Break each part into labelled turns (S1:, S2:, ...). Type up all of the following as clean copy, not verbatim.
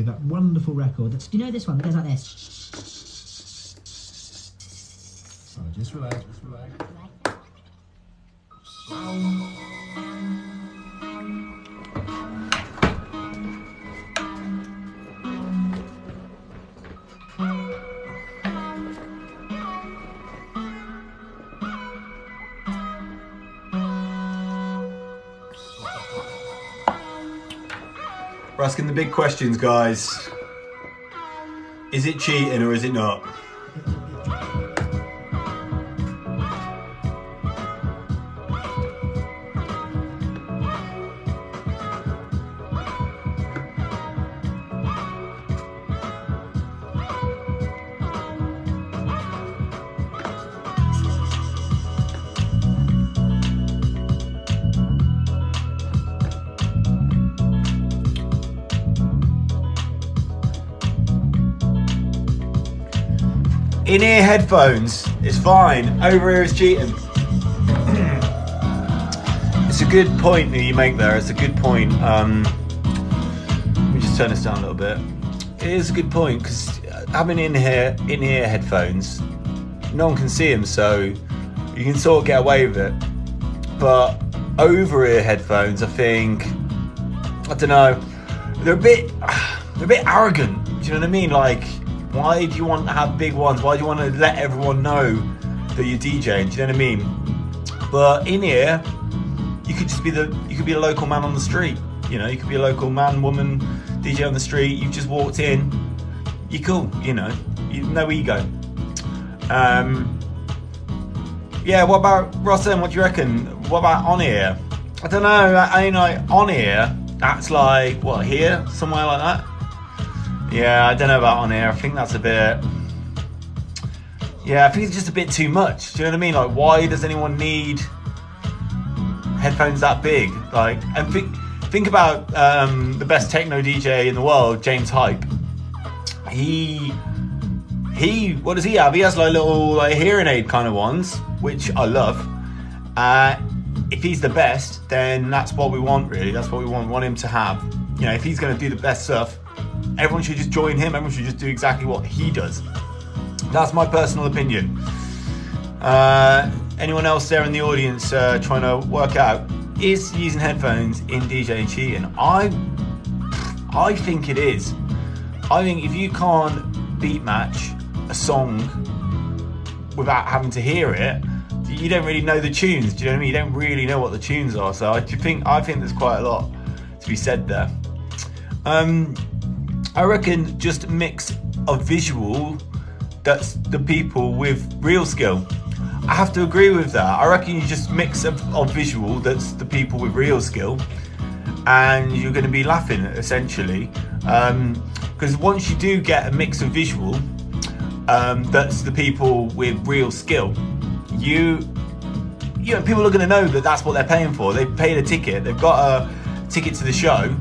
S1: that wonderful record. That's, do you know this one? It goes like this.
S2: So just relax, just relax.
S3: We're asking the big questions, guys. Is it cheating or is it not? In-ear headphones is fine. Over-ear is cheating. It's a good point that you make there. It's a good point. Let me just turn this down a little bit. It is a good point because having in-ear headphones, no one can see them, so you can sort of get away with it. But over-ear headphones, I think, I don't know, they're a bit arrogant. Do you know what I mean? Like, why do you want to have big ones? Why do you want to let everyone know that you're DJing? Do you know what I mean? But in here, you could just be you could be a local man on the street. You know, you could be a local man, woman, DJ on the street. You've just walked in. You're cool. You know, no ego. Yeah. What about Rossem? What do you reckon? What about on ear? I don't know. I mean, like on ear, that's like what, here, somewhere like that. Yeah, I don't know about on air. I think that's a bit... Yeah, I think it's just a bit too much. Do you know what I mean? Like, why does anyone need headphones that big? Like, and think about the best techno DJ in the world, James Hype. He what does he have? He has like little like hearing aid kind of ones, which I love. If he's the best, then that's what we want, really. That's what we want him to have. You know, if he's going to do the best stuff, everyone should just join him. Everyone should just do exactly what he does. That's my personal opinion. Anyone else there in the audience trying to work out, is using headphones in DJing cheating? I think it is. I think if you can't beat match a song without having to hear it, you don't really know the tunes. Do you know what I mean? You don't really know what the tunes are. So I think there's quite a lot to be said there. I reckon just mix a visual that's the people with real skill. I have to agree with that. I reckon you just mix a visual that's the people with real skill, and you're going to be laughing essentially. Because once you do get a mix of visual that's the people with real skill, you know, people are going to know that that's what they're paying for. They paid a ticket. They've got a ticket to the show.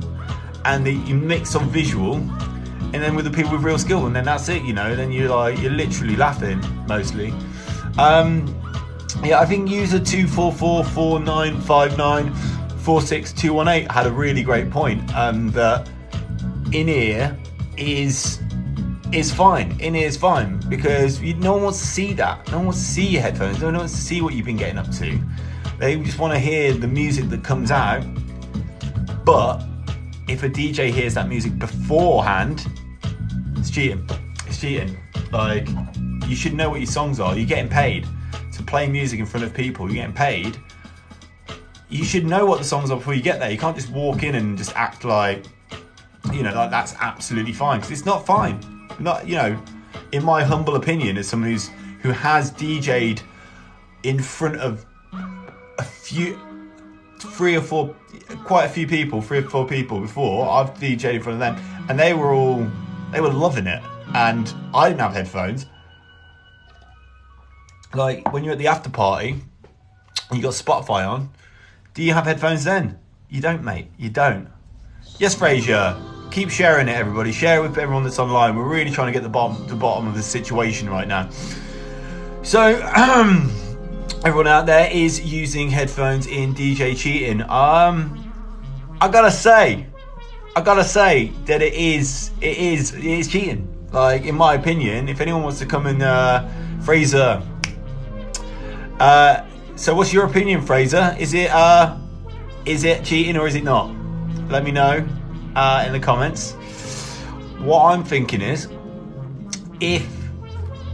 S3: And you mix on visual, and then with the people with real skill, and then that's it, you know. Then you're literally laughing mostly. Yeah, I think user 244495946 had a really great point. That in ear is fine. In ear is fine because no one wants to see that. No one wants to see your headphones. No one wants to see what you've been getting up to. They just want to hear the music that comes out. But if a DJ hears that music beforehand, it's cheating. It's cheating. Like, you should know what your songs are. You're getting paid to play music in front of people. You're getting paid. You should know what the songs are before you get there. You can't just walk in and just act like, you know, like that's absolutely fine, because it's not fine. Not, you know, in my humble opinion, as someone who has DJ'd in front of three or four people before. I've DJ'd in front of them, and they were loving it, and I didn't have headphones. Like, when you're at the after party and you got Spotify on, do you have headphones then? You don't, mate. You don't. Yes, Fraser. Keep sharing it, everybody. Share it with everyone that's online. We're really trying to get the bottom of the situation right now. So, everyone out there is using headphones in DJ cheating. I gotta say, I gotta say that it is cheating. Like, in my opinion, if anyone wants to come and Fraser. So what's your opinion, Fraser? Is it cheating or is it not? Let me know in the comments. What I'm thinking is, if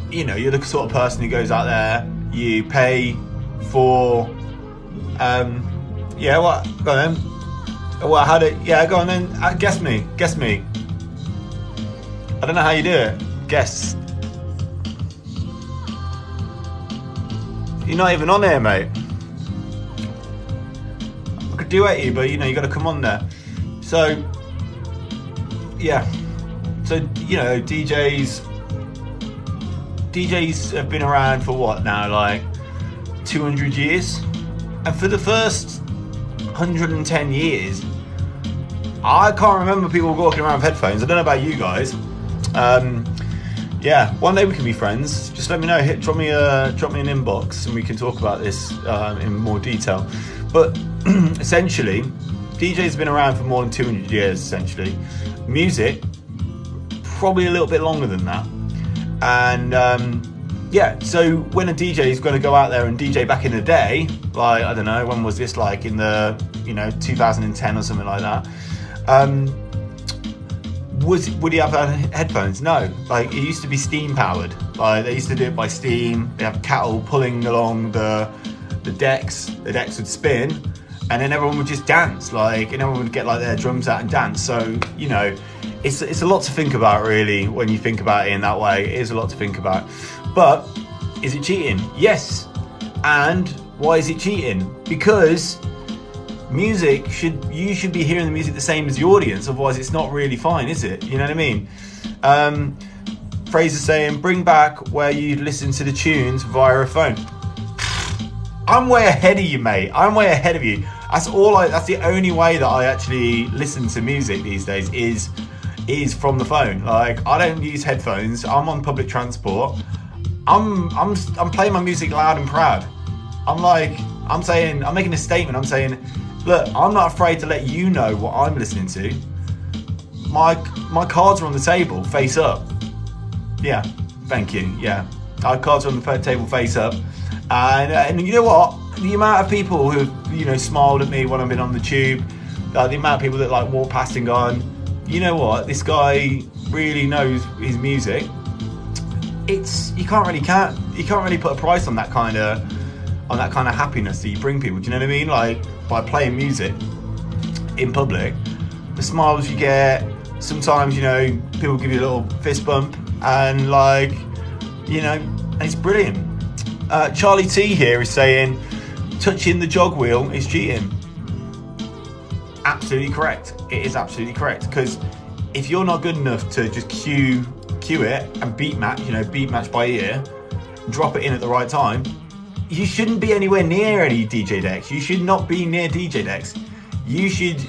S3: you're the sort of person who goes out there, you pay for what? Go on then. Well, go on then. Guess me. I don't know how you do it. Guess. You're not even on there, mate. I could do at you, but you got to come on there. So, yeah. So, DJs have been around for what now, like 200 years? And for the first 110 years, I can't remember people walking around with headphones. I don't know about you guys. One day we can be friends. Just let me know. Drop me an inbox and we can talk about this in more detail. But essentially, DJ's been around for more than 200 years. Essentially, music probably a little bit longer than that. And so when a DJ is going to go out there and DJ back in the day, like, I don't know, when was this, like in the 2010 or something like that, would he have headphones? No. Like, it used to be steam powered. Like, they used to do it by steam. They have cattle pulling along the decks. The decks would spin, and then everyone would just dance. Like, and everyone would get like their drums out and dance. So it's a lot to think about, really, when you think about it in that way. It is a lot to think about. But is it cheating? Yes. And why is it cheating? Because you should be hearing the music the same as the audience, otherwise it's not really fine, is it? You know what I mean? Fraser saying, bring back where you listen to the tunes via a phone. I'm way ahead of you, mate. I'm way ahead of you. That's the only way that I actually listen to music these days is from the phone. Like, I don't use headphones. I'm on public transport. I'm playing my music loud and proud. I'm making a statement. I'm saying, look, I'm not afraid to let you know what I'm listening to. My cards are on the table, face up. Yeah, thank you. Yeah, our cards are on the table, face up. And you know what? The amount of people who smiled at me when I've been on the tube, the amount of people that like walk past and gone, you know what? This guy really knows his music. You can't really put a price on that kind of happiness that you bring people. Do you know what I mean? Like, by playing music in public, the smiles you get. Sometimes people give you a little fist bump, and it's brilliant. Charlie T here is saying touching the jog wheel is cheating. Absolutely correct. It is absolutely correct, because if you're not good enough to just cue it and beat match by ear, drop it in at the right time, you shouldn't be anywhere near any DJ decks. You should not be near DJ decks. You should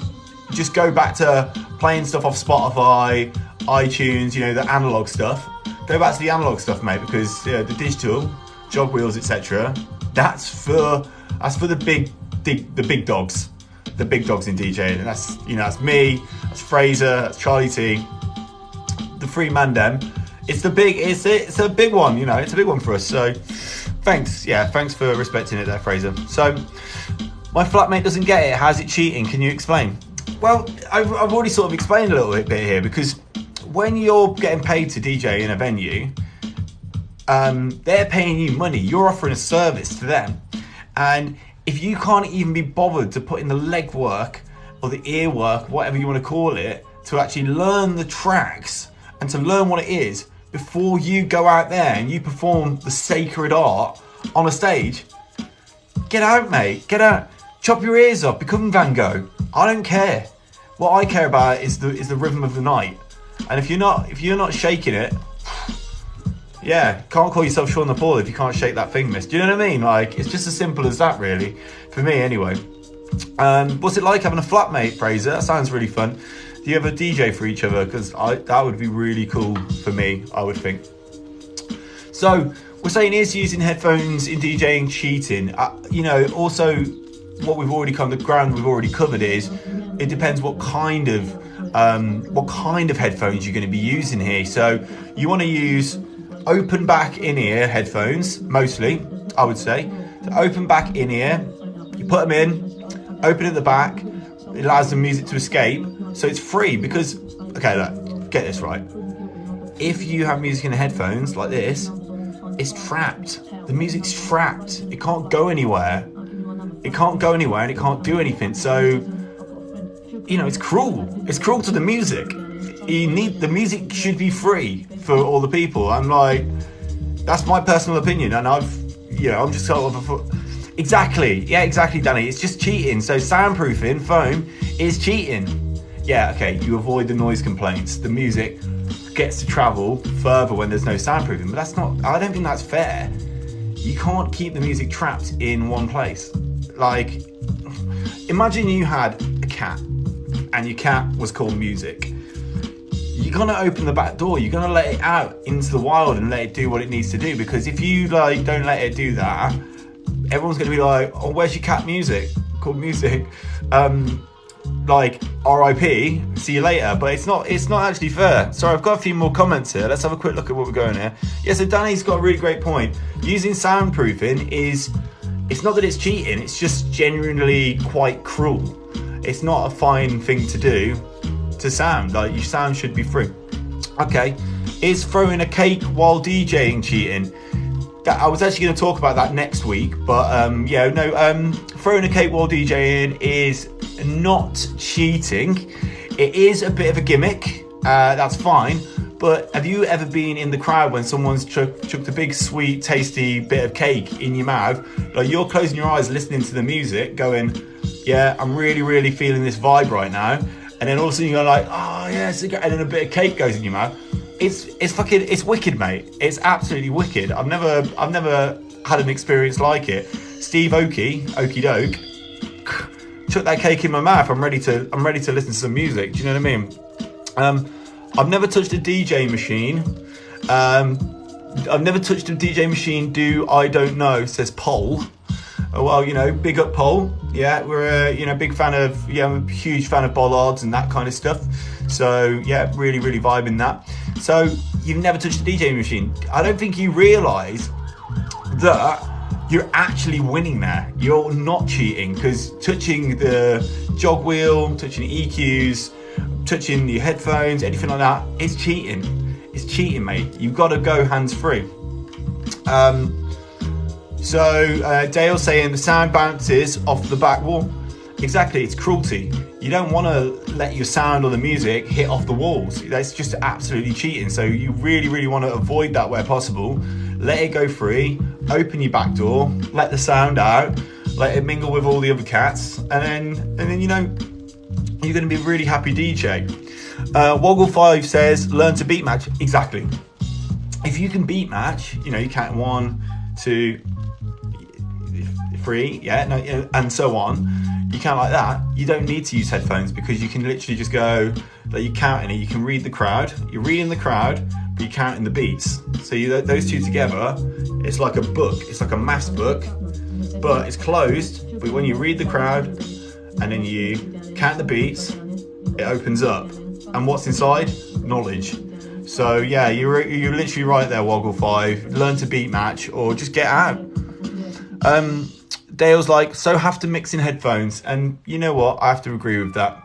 S3: just go back to playing stuff off Spotify, iTunes, the analog stuff. Go back to the analog stuff, mate, because the digital, jog wheels, etc., that's for the big dogs. The big dogs in DJing. And that's me, that's Fraser, that's Charlie T, the three man dem. It's a big one, it's a big one for us. So thanks for respecting it there, Fraser. So my flatmate doesn't get it. How's it cheating? Can you explain? Well, I've already sort of explained a little bit here, because when you're getting paid to DJ in a venue, they're paying you money. You're offering a service to them, and if you can't even be bothered to put in the legwork or the ear work, whatever you want to call it, to actually learn the tracks and to learn what it is before you go out there and you perform the sacred art on a stage, get out, mate. Get out. Chop your ears off. Become Van Gogh. I don't care. What I care about is the rhythm of the night. And if you're not shaking it, yeah, can't call yourself Sean the Paul if you can't shake that thing, miss. Do you know what I mean? Like, it's just as simple as that, really, for me anyway. What's it like having a flatmate, Fraser? That sounds really fun. Do you ever DJ for each other? Because that would be really cool for me, I would think. So we're saying, is using headphones in DJing cheating? Also, what we've already covered is, it depends what kind of what kind of headphones you're going to be using here. So you want to use open back in-ear headphones, mostly, I would say. So open back in-ear, you put them in, open at the back, it allows the music to escape, so it's free because, okay, look, get this right. If you have music in the headphones like this, it's trapped. The music's trapped. It can't go anywhere. It can't go anywhere and it can't do anything. So, you know, it's cruel. It's cruel to the music. The music should be free for all the people. I'm like, that's my personal opinion, and I'm just sort of exactly, Danny. It's just cheating. So soundproofing foam is cheating. Yeah, okay. You avoid the noise complaints. The music gets to travel further when there's no soundproofing, but that's not. I don't think that's fair. You can't keep the music trapped in one place. Like, imagine you had a cat, and your cat was called Music. You're gonna open the back door. You're gonna let it out into the wild and let it do what it needs to do. Because if you don't let it do that, everyone's gonna be like, "Oh, where's your cat Music? Called Music." Like RIP, see you later. But it's not actually fair. Sorry, I've got a few more comments here. Let's have a quick look at what we're going here. Yeah, so Danny's got a really great point. Using soundproofing it's not that it's cheating, it's just genuinely quite cruel. It's not a fine thing to do to sound. Like, your sound should be free. Okay, is throwing a cake while DJing cheating? I was actually going to talk about that next week, but throwing a cake while DJing is not cheating. It is a bit of a gimmick, that's fine, but have you ever been in the crowd when someone's chucked a big sweet tasty bit of cake in your mouth? Like, you're closing your eyes listening to the music going, yeah, I'm really, really feeling this vibe right now, and then all of a sudden you're like, oh yeah, and then a bit of cake goes in your mouth. It's wicked, mate. It's absolutely wicked. I've never had an experience like it. Steve Okie Doke, took that cake in my mouth. I'm ready to listen to some music. Do you know what I mean? I've never touched a DJ machine. I've never touched a DJ machine. I don't know, says Pole. Well, big up Pole. Yeah, we're a big fan of, I'm a huge fan of bollards and that kind of stuff. So yeah, really, really vibing that. So you've never touched a DJ machine. I don't think you realise that you're actually winning there. You're not cheating, because touching the jog wheel, touching the EQs, touching your headphones, anything like that, it's cheating. It's cheating, mate. You've got to go hands free. So Dale saying the sound bounces off the back wall. Exactly, it's cruelty. You don't want to let your sound or the music hit off the walls. That's just absolutely cheating. So you really, really want to avoid that where possible. Let it go free, open your back door, let the sound out, let it mingle with all the other cats, and then you're going to be a really happy DJ. Woggle5 says, learn to beat match. Exactly. If you can beat match, you count 1, 2, 3, and so on. You count like that. You don't need to use headphones, because you can literally just go, like, you're counting it. You can read the crowd. You're reading the crowd, but you're counting the beats. So those two together, it's like a book. It's like a maths book, but it's closed. But when you read the crowd and then you count the beats, it opens up. And what's inside? Knowledge. So yeah, you're literally right there, Woggle5. Learn to beat match, or just get out. Dale's like, so have to mix in headphones, and you know what? I have to agree with that.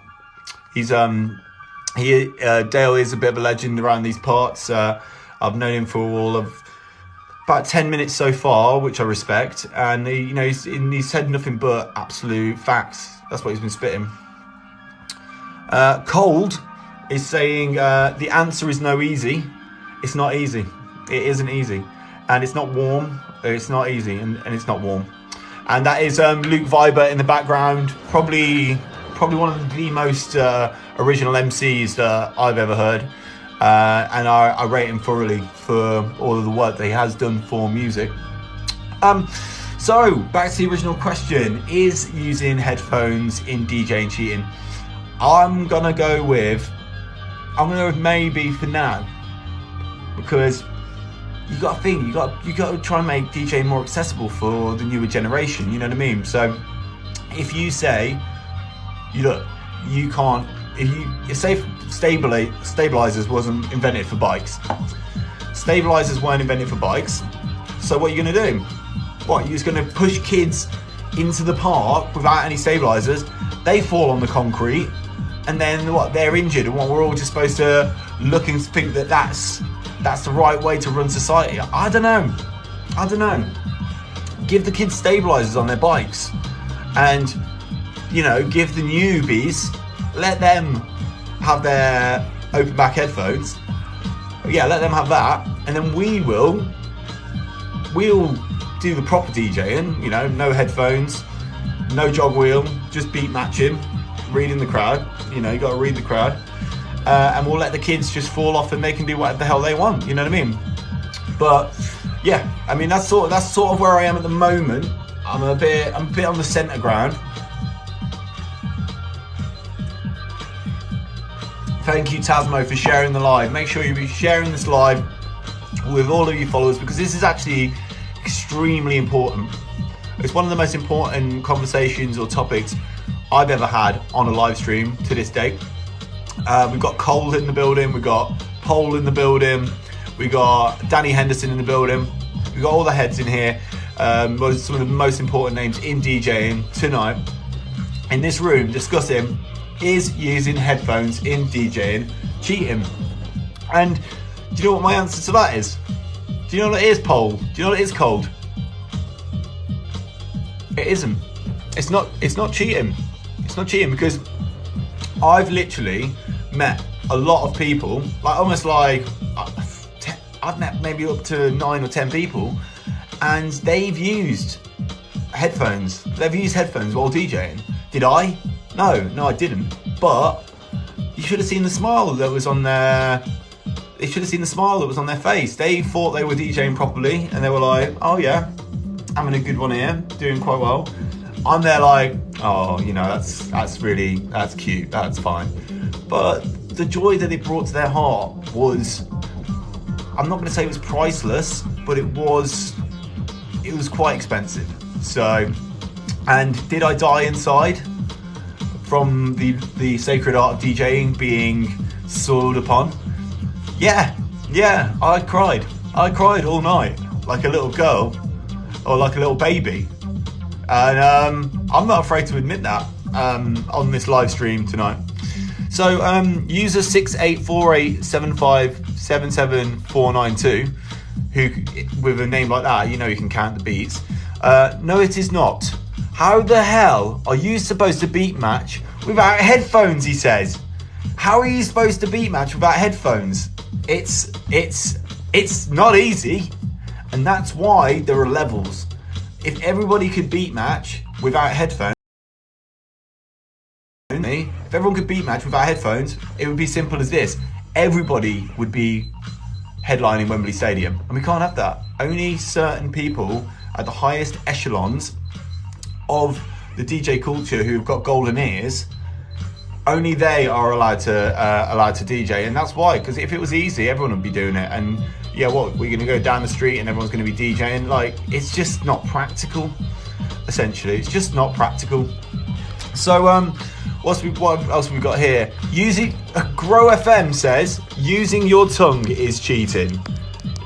S3: Dale is a bit of a legend around these parts. I've known him for all of about 10 minutes so far, which I respect, and he's said nothing but absolute facts. That's what he's been spitting. Cold is saying the answer is no easy. It's not easy. It isn't easy, and it's not warm. It's not easy, and it's not warm. And that is Luke Viber in the background, probably one of the most original MCs that I've ever heard, and I rate him thoroughly for all of the work that he has done for music. So back to the original question: is using headphones in DJing cheating? I'm gonna go with maybe for now, because you got to think, you got to try and make DJing more accessible for the newer generation. You know what I mean? So if you say, you can't if say stabilizers wasn't invented for bikes, stabilizers weren't invented for bikes, so what are you going to do? What, you're just going to push kids into the park without any stabilizers? They fall on the concrete, and then what? They're injured, and what, we're all just supposed to look and think that that's the right way to run society? I don't know. Give the kids stabilizers on their bikes, and you know, give the newbies, let them have their open back headphones. Yeah, let them have that, and then we'll do the proper DJing. You know, no headphones, no jog wheel, just beat matching, reading the crowd. You know, you got to read the crowd, and we'll let the kids just fall off, and they can do whatever the hell they want. You know what I mean? But yeah, I mean that's sort of where I am at the moment. I'm a bit on the centre ground. Thank you, Tasmo, for sharing the live. Make sure you be sharing this live with all of your followers, because this is actually extremely important. It's one of the most important conversations or topics I've ever had on a live stream to this date. We've got Cole in the building, we've got Pole in the building, we got Danny Henderson in the building. We've got all the heads in here. Some of the most important names in DJing tonight in this room discussing, is using headphones in DJing cheating? And do you know what my answer to that is? Do you know what it is, Pole? Do you know what it is, Cold? It isn't. It's not cheating. It's not cheating, because I've literally met a lot of people, I've met maybe up to 9 or 10 people, and they've used headphones. They've used headphones while DJing. Did I? No, I didn't. But you should have seen the smile that was on their. They should have seen the smile that was on their face. They thought they were DJing properly, and they were like, "Oh yeah, having a good one here, doing quite well." I'm there like, "Oh, you know, that's cute, that's fine." But the joy that it brought to their heart was, I'm not going to say it was priceless, but it was quite expensive. So, and did I die inside from the sacred art of DJing being soiled upon? Yeah, I cried all night like a little girl, or like a little baby, and I'm not afraid to admit that on this live stream tonight. So user 68487577477492, who with a name like that, you know you can count the beats. No, it is not. How the hell are you supposed to beat match without headphones, he says. How are you supposed to beat match without headphones? It's not easy, and that's why there are levels. If everybody could beat match without headphones, if everyone could beat match without headphones, it would be simple as this. Everybody would be headlining Wembley Stadium, and we can't have that. Only certain people at the highest echelons of the DJ culture who've got golden ears, only they are allowed to DJ, and that's why. Because if it was easy, everyone would be doing it. And yeah, what, we're going to go down the street and everyone's going to be DJing? Like, it's just not practical. Essentially, it's just not practical. So what else have we got here? Grow FM says using your tongue is cheating.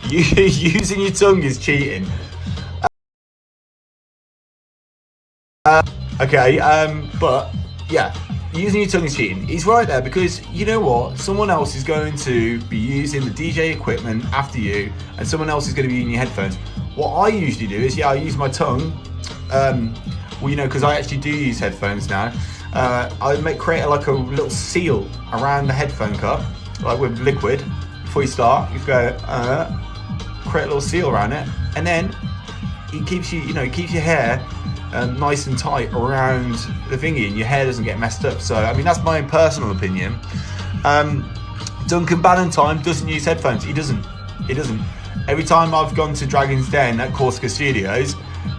S3: Using your tongue is cheating. Okay, but yeah, using your tongue is cheating. He's right there, because you know what? Someone else is going to be using the DJ equipment after you, and someone else is going to be using your headphones. What I usually do is, I use my tongue. Well, you know, because I actually do use headphones now. I create like a little seal around the headphone cup, like with liquid. Before you start, you go create a little seal around it, and then it keeps your hair nice and tight around the thingy, and your hair doesn't get messed up. So I mean, that's my personal opinion. Duncan Ballantyne doesn't use headphones. He doesn't. Every time I've gone to Dragon's Den at Corsica Studios,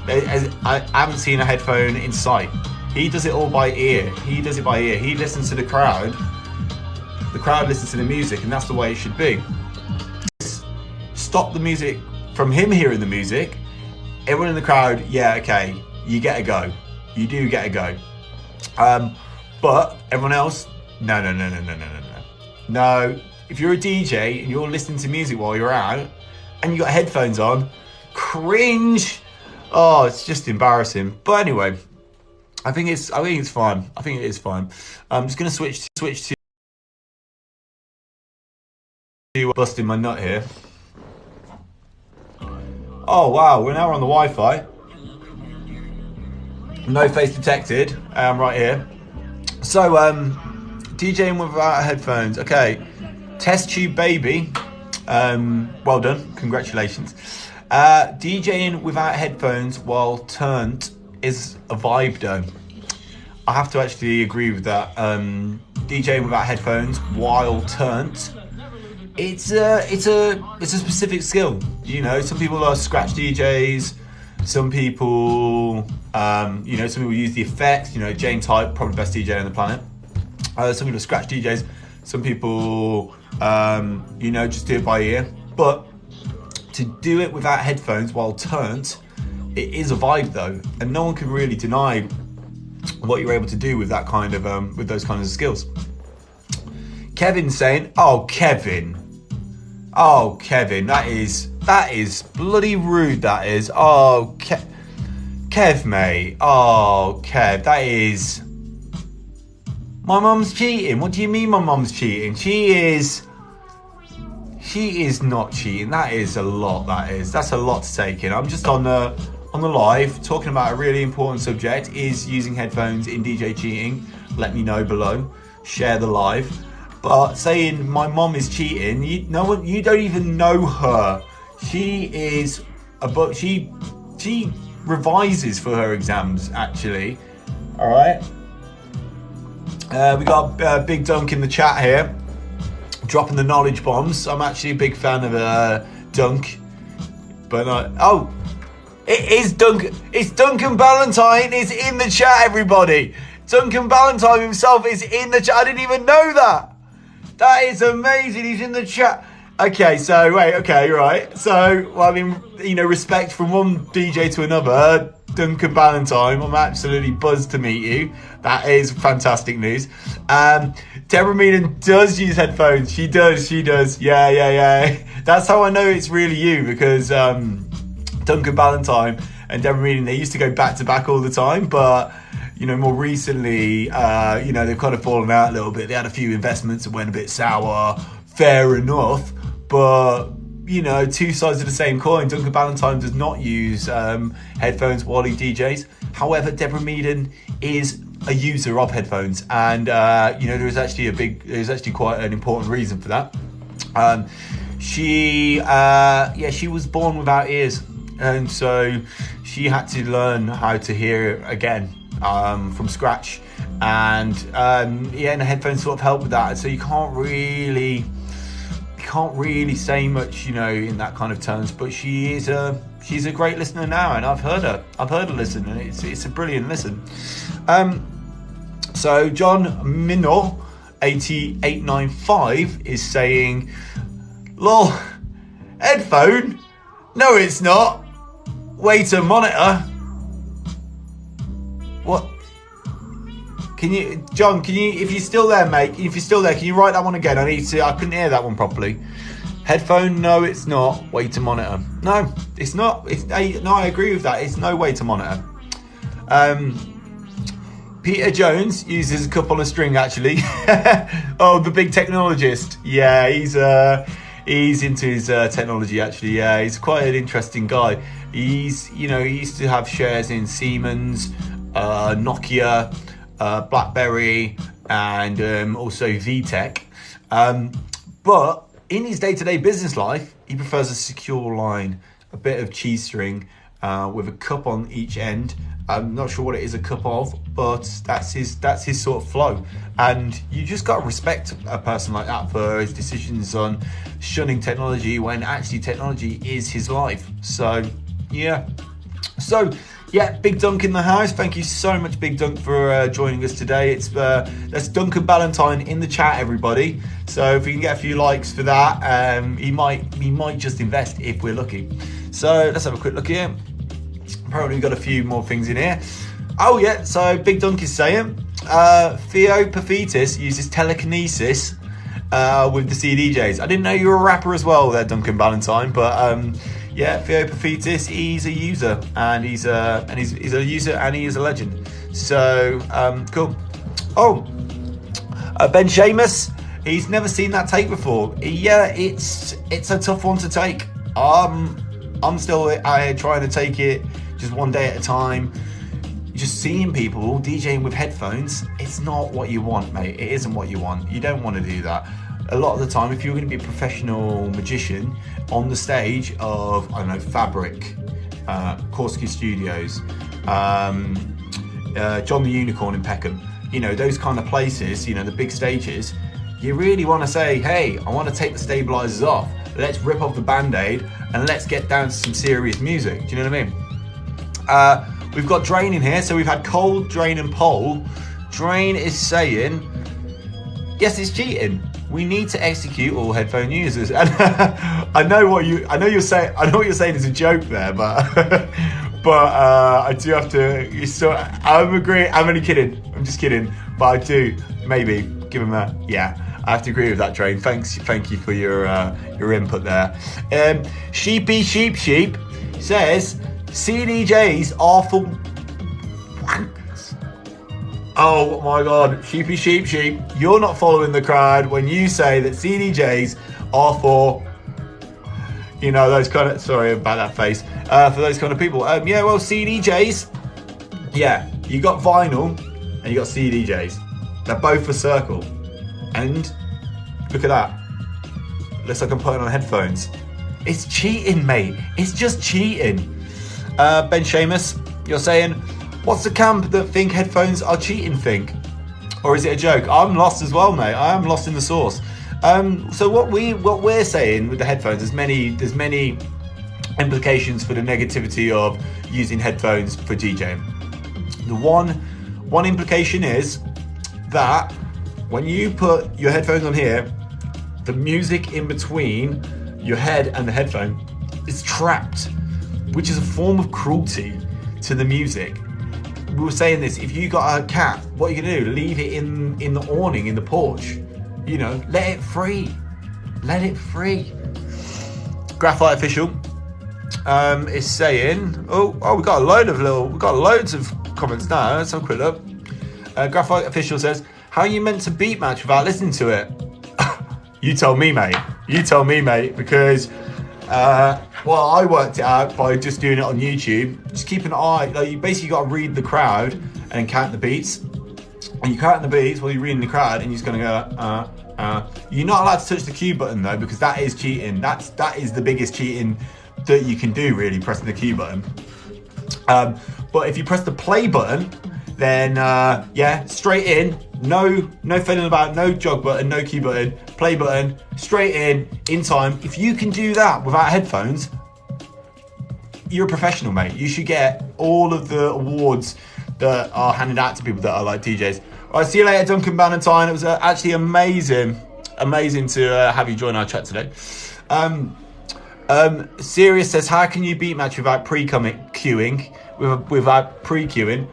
S3: I haven't seen a headphone in sight. He does it all by ear. He listens to the crowd. The crowd listens to the music, and that's the way it should be. Stop the music from him hearing the music. Everyone in the crowd, yeah, okay, you get a go. You do get a go. But everyone else, No, no, no, no, no, no, no, no. No, if you're a DJ and you're listening to music while you're out and you got headphones on, cringe. Oh, it's just embarrassing. But anyway, I think it's fine. I think it is fine. I'm just gonna switch to busting my nut here. Oh wow, we're now on the Wi-Fi. No face detected. Right here. So DJing without headphones. Okay, test tube baby. Well done. Congratulations. DJing without headphones while turned is a vibe though. I have to actually agree with that. DJing without headphones while turned, it's a specific skill. You know, some people are scratch DJs. Some people, some people use the effects. You know, Jane Type, probably the best DJ on the planet. Some people are scratch DJs. Some people, just do it by ear. But to do it without headphones while turned, it is a vibe though, and no one can really deny what you're able to do with that kind of with those kinds of skills. Kevin's saying, "Oh, Kevin, that is bloody rude. That is. Oh, Kev, mate. Oh, Kev, that is. My mum's cheating. What do you mean, my mum's cheating? She is not cheating. That is a lot. That's a lot to take in. I'm just on the live talking about a really important subject. Is using headphones in DJING? Let me know below. Share the live. But saying my mum is cheating, you don't even know her. She revises for her exams actually. All right. We got Big Dunk in the chat here, dropping the knowledge bombs. I'm actually a big fan of Dunk, but it is Dunk. It's Duncan Ballantyne is in the chat. Everybody, Duncan Ballantyne himself is in the chat. I didn't even know that. That is amazing. He's in the chat. Okay, so wait. Okay, right. So well, I mean, respect from one DJ to another. Duncan Ballantyne, I'm absolutely buzzed to meet you. That is fantastic news. Deborah Meaden does use headphones. She does. Yeah. That's how I know it's really you, because Duncan Ballantyne and Deborah Meaden, they used to go back to back all the time, but more recently, they've kind of fallen out a little bit. They had a few investments that went a bit sour. Fair enough, but two sides of the same coin. Duncan Ballantyne does not use headphones while he DJs. However, Deborah Meaden is a user of headphones, and there's actually quite an important reason for that. She was born without ears, and so she had to learn how to hear again from scratch, and the headphones sort of help with that. So you can't really say much, in that kind of terms. But she's a great listener now, and I've heard her listen, and it's a brilliant listen. So John Minor 8895 is saying, "Lol, headphone? No, it's not. Way to monitor." What? John, if you're still there, mate, can you write that one again? I couldn't hear that one properly. Headphone, no, it's not. Way to monitor. No, it's not. I agree with that. It's no way to monitor. Peter Jones uses a cup on a string, actually. Oh, the big technologist. Yeah, he's into his technology, actually. Yeah, he's quite an interesting guy. He used to have shares in Siemens, Nokia, BlackBerry, and also VTech. But in his day-to-day business life, he prefers a secure line, a bit of cheese string with a cup on each end. I'm not sure what it is a cup of, but that's his sort of flow. And you just got to respect a person like that for his decisions on shunning technology when actually technology is his life. So, yeah. So, yeah, Big Dunk in the house. Thank you so much, Big Dunk, for joining us today. That's Duncan Ballantyne in the chat, everybody. So if we can get a few likes for that, he might just invest if we're lucky. So let's have a quick look here. Apparently we've got a few more things in here. Oh yeah, so Big Dunk is saying Theo Paphitis uses telekinesis with the CDJs. I didn't know you were a rapper as well there, Duncan Valentine, but yeah, Theo Paphitis, he's a user and he's a user and he is a legend. So cool. Oh, Ben Seamus, he's never seen that take before. Yeah, it's a tough one to take. I'm still out here trying to take it just one day at a time. Just seeing people DJing with headphones, it's not what you want, mate. It isn't what you want. You don't want to do that. A lot of the time, if you're going to be a professional magician on the stage of, I don't know, Fabric, Corsica Studios, John the Unicorn in Peckham, you know, those kind of places, you know, the big stages, you really want to say, hey, I want to take the stabilizers off. Let's rip off the Band-Aid and let's get down to some serious music. Do you know what I mean? We've got Drain in here, so we've had Cole, Drain and Pole. Drain is saying, yes, it's cheating. We need to execute all headphone users. And I know what you're saying is a joke there, but I do have to. I'm agreeing. I'm only kidding. I'm just kidding. But I do maybe give him a yeah. I have to agree with that, Drain. Thank you for your input there. Sheepy Sheep says CDJs are for wankers. Oh my God, Sheepy Sheep, you're not following the crowd when you say that CDJs are for, you know, those kind of, sorry about that face, for those kind of people. Yeah, well, CDJs, yeah, you got vinyl and you got CDJs. They're both for circle. And look at that. Looks like I'm putting on headphones. It's cheating, mate. It's just cheating. Ben Seamus, you're saying, what's the camp that think headphones are cheating think? Or is it a joke? I'm lost as well, mate. I am lost in the sauce. So what we're saying with the headphones, there's many implications for the negativity of using headphones for DJing. The one implication is that when you put your headphones on here, the music in between your head and the headphone is trapped, which is a form of cruelty to the music. We were saying this, if you got a cat, what are you gonna do? Leave it in the awning, in the porch. You know, let it free. Let it free. Graphite Official is saying, oh, we got loads of comments now. Let's have a quick look. Graphite Official says, how are you meant to beat match without listening to it? You tell me, mate. You tell me, mate, because well, I worked it out by just doing it on YouTube. Just keep an eye, like, you basically got to read the crowd and count the beats. And you count the beats while you're reading the crowd, and you're just gonna go, You're not allowed to touch the Q button though, because that is cheating. That is the biggest cheating that you can do, really, pressing the Q button. But if you press the play button, then yeah, straight in. No fiddling about, no jog button, no Q button, play button, straight in time. If you can do that without headphones, you're a professional, mate. You should get all of the awards that are handed out to people that are like DJs. All right, see you later, Duncan Valentine. It was actually amazing to have you join our chat today. Sirius says, how can you beat match without queuing? Without pre-queuing?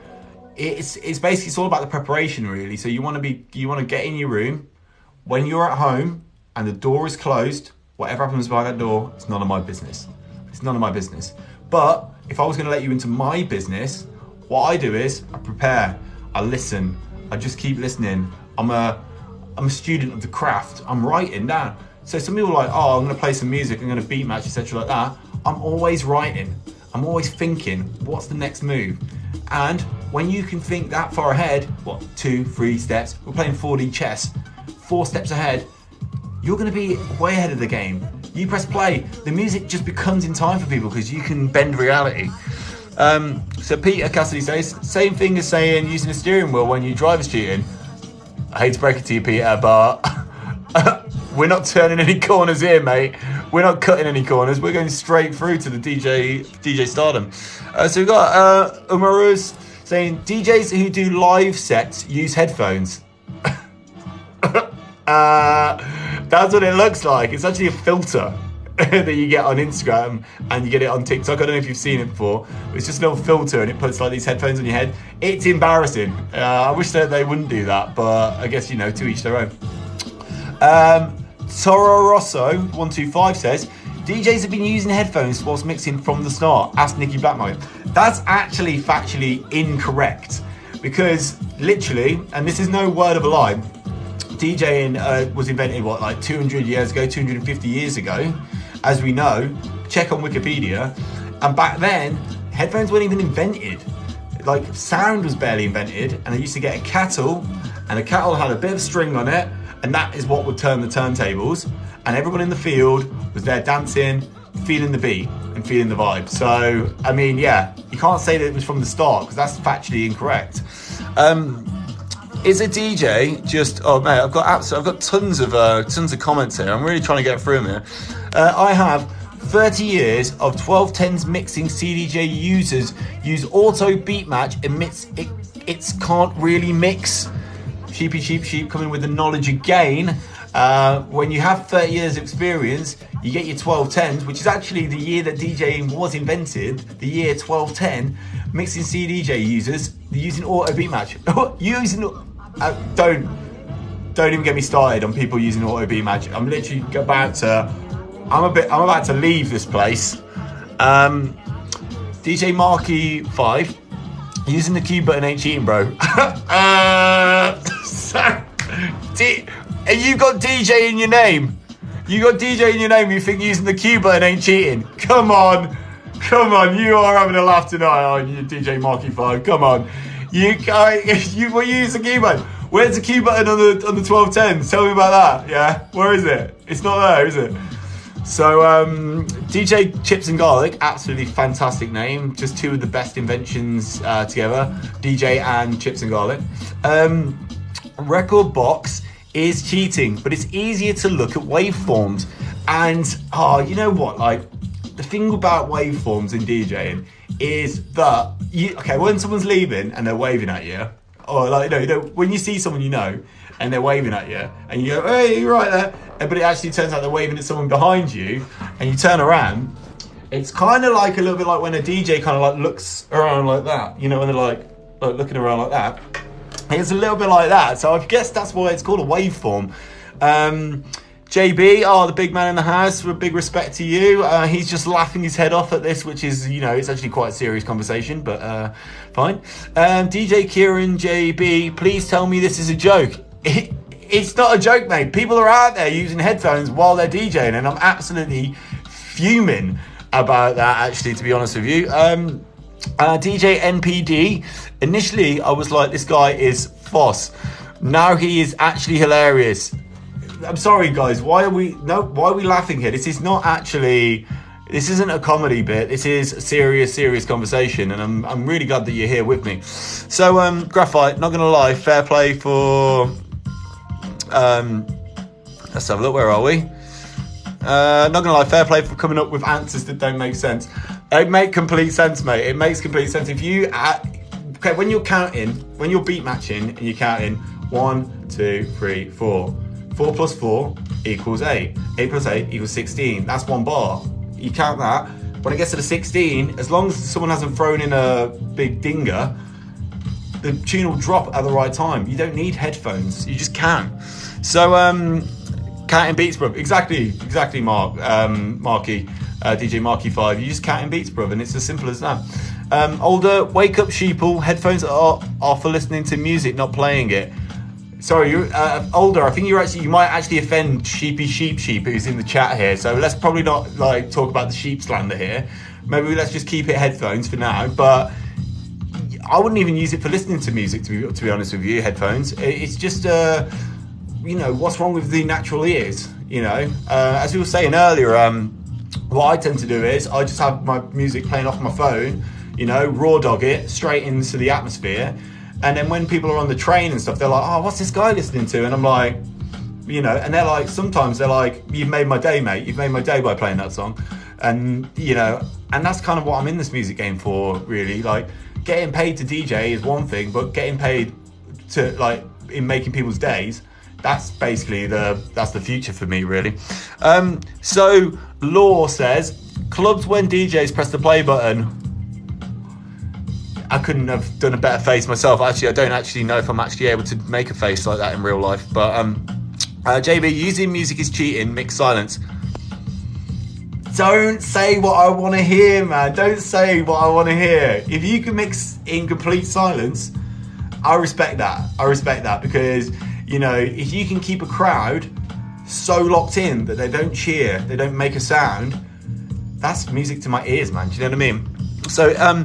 S3: It's basically, it's all about the preparation, really. So you want to get in your room when you're at home and the door is closed. Whatever happens behind that door, it's none of my business. It's none of my business. But if I was going to let you into my business, what I do is I prepare, I listen, I just keep listening. I'm a student of the craft. I'm writing down. So some people are like, oh, I'm going to play some music, I'm going to beat match, etc. like that. I'm always writing. I'm always thinking, what's the next move? And when you can think that far ahead, 2, 3 steps, we're playing 4D chess, 4 steps ahead, you're going to be way ahead of the game. You press play, the music just becomes in time for people because you can bend reality. So Peter Cassidy says, same thing as saying using a steering wheel when you drive is cheating. I hate to break it to you, Peter, but we're not turning any corners here, mate. We're not cutting any corners. We're going straight through to the DJ stardom. So we've got Umaruz saying, DJs who do live sets use headphones. That's what it looks like. It's actually a filter. that you get on Instagram and you get it on TikTok. I don't know if you've seen it before. It's just a little filter and it puts like these headphones on your head. It's embarrassing. I wish that they wouldn't do that, but I guess, you know, to each their own. Toro Rosso 125 says, DJs have been using headphones whilst mixing from the start. Ask Nicky Blackmire. That's actually factually incorrect, because literally, and this is no word of a lie, DJing was invented, what, like 200 years ago, 250 years ago, as we know. Check on Wikipedia. And back then, headphones weren't even invented. Like, sound was barely invented, and they used to get a kettle, and the kettle had a bit of string on it, and that is what would turn the turntables. And everyone in the field was there dancing, feeling the beat and feeling the vibe. So, I mean, yeah, you can't say that it was from the start, because that's factually incorrect. Is a DJ just? Oh mate, I've got tons of comments here. I'm really trying to get through them here. I have 30 years of 1210s mixing. CDJ users use auto beat match. It can't really mix. Sheep coming with the knowledge again. When you have 30 years of experience, you get your 1210s, which is actually the year that DJing was invented, the year 1210. Mixing CDJ users, they're using auto beat match. Don't even get me started on people using auto beat match. I'm literally about to leave this place. DJ Marky 5, using the Q button ain't cheating, bro. You got DJ in your name. You got DJ in your name. You think using the Q button ain't cheating? Come on. You are having a laugh tonight, aren't you, DJ Marky 5? Come on. You use the Q button. Where's the Q button on the 1210s? Tell me about that. Yeah, where is it? It's not there, is it? So DJ Chips and Garlic, absolutely fantastic name. Just two of the best inventions together. DJ and Chips and Garlic. Record box is cheating, but it's easier to look at waveforms. And you know what? Like, the thing about waveforms in DJing is that when someone's leaving and they're waving at you, or like you know when you see someone you know and they're waving at you and you go, hey, you're right there, but it actually turns out they're waving at someone behind you, and you turn around, it's kind of like a little bit like when a DJ kind of like looks around like that, you know, when they're like looking around like that. It's a little bit like that, so I guess that's why it's called a waveform. JB, the big man in the house, with big respect to you. He's just laughing his head off at this, which is, you know, it's actually quite a serious conversation, but fine. DJ Kieran JB, please tell me this is a joke. It's not a joke, mate. People are out there using headphones while they're DJing, and I'm absolutely fuming about that, actually, to be honest with you. DJ NPD, initially I was like, this guy is Foss. Now he is actually hilarious. I'm sorry, guys. Why are we laughing here? This isn't a comedy bit. This is a serious conversation, and I'm really glad that you're here with me. So, Graphite, not gonna lie, fair play for. Let's have a look. Where are we? Not gonna lie, fair play for coming up with answers that don't make sense. They make complete sense, mate. It makes complete sense. If you when you're counting, when you're beat matching, and you're counting 1, 2, 3, 4. 4 plus 4 equals 8. 8 plus 8 equals 16. That's one bar. You count that. When it gets to the 16, as long as someone hasn't thrown in a big dinger, the tune will drop at the right time. You don't need headphones. You just can. So, counting beats, bruv. Exactly, Mark. Marky, DJ Marky 5. You just counting beats, bruv, and it's as simple as that. Older, wake up, sheeple. Headphones are for listening to music, not playing it. Sorry, you're older. I think you might actually offend Sheep who's in the chat here. So let's probably not like talk about the sheep slander here. Maybe let's just keep it headphones for now. But I wouldn't even use it for listening to music. To be honest with you, headphones. It's just you know, what's wrong with the natural ears? You know, as we were saying earlier, what I tend to do is I just have my music playing off my phone. You know, raw dog it straight into the atmosphere. And then when people are on the train and stuff, they're like, oh, what's this guy listening to? And I'm like, you know, and they're like, sometimes they're like, you've made my day, mate. You've made my day by playing that song. And, you know, and that's kind of what I'm in this music game for, really. Like, getting paid to DJ is one thing, but getting paid to, like, in making people's days that's basically that's the future for me, really. So Law says, clubs when DJs press the play button. I couldn't have done a better face myself. Actually, I don't actually know if I'm actually able to make a face like that in real life. But JB, using music is cheating. Mixed silence. Don't say what I want to hear, man. Don't say what I want to hear. If you can mix in complete silence, I respect that. I respect that, because, you know, if you can keep a crowd so locked in that they don't cheer, they don't make a sound, that's music to my ears, man. Do you know what I mean? So,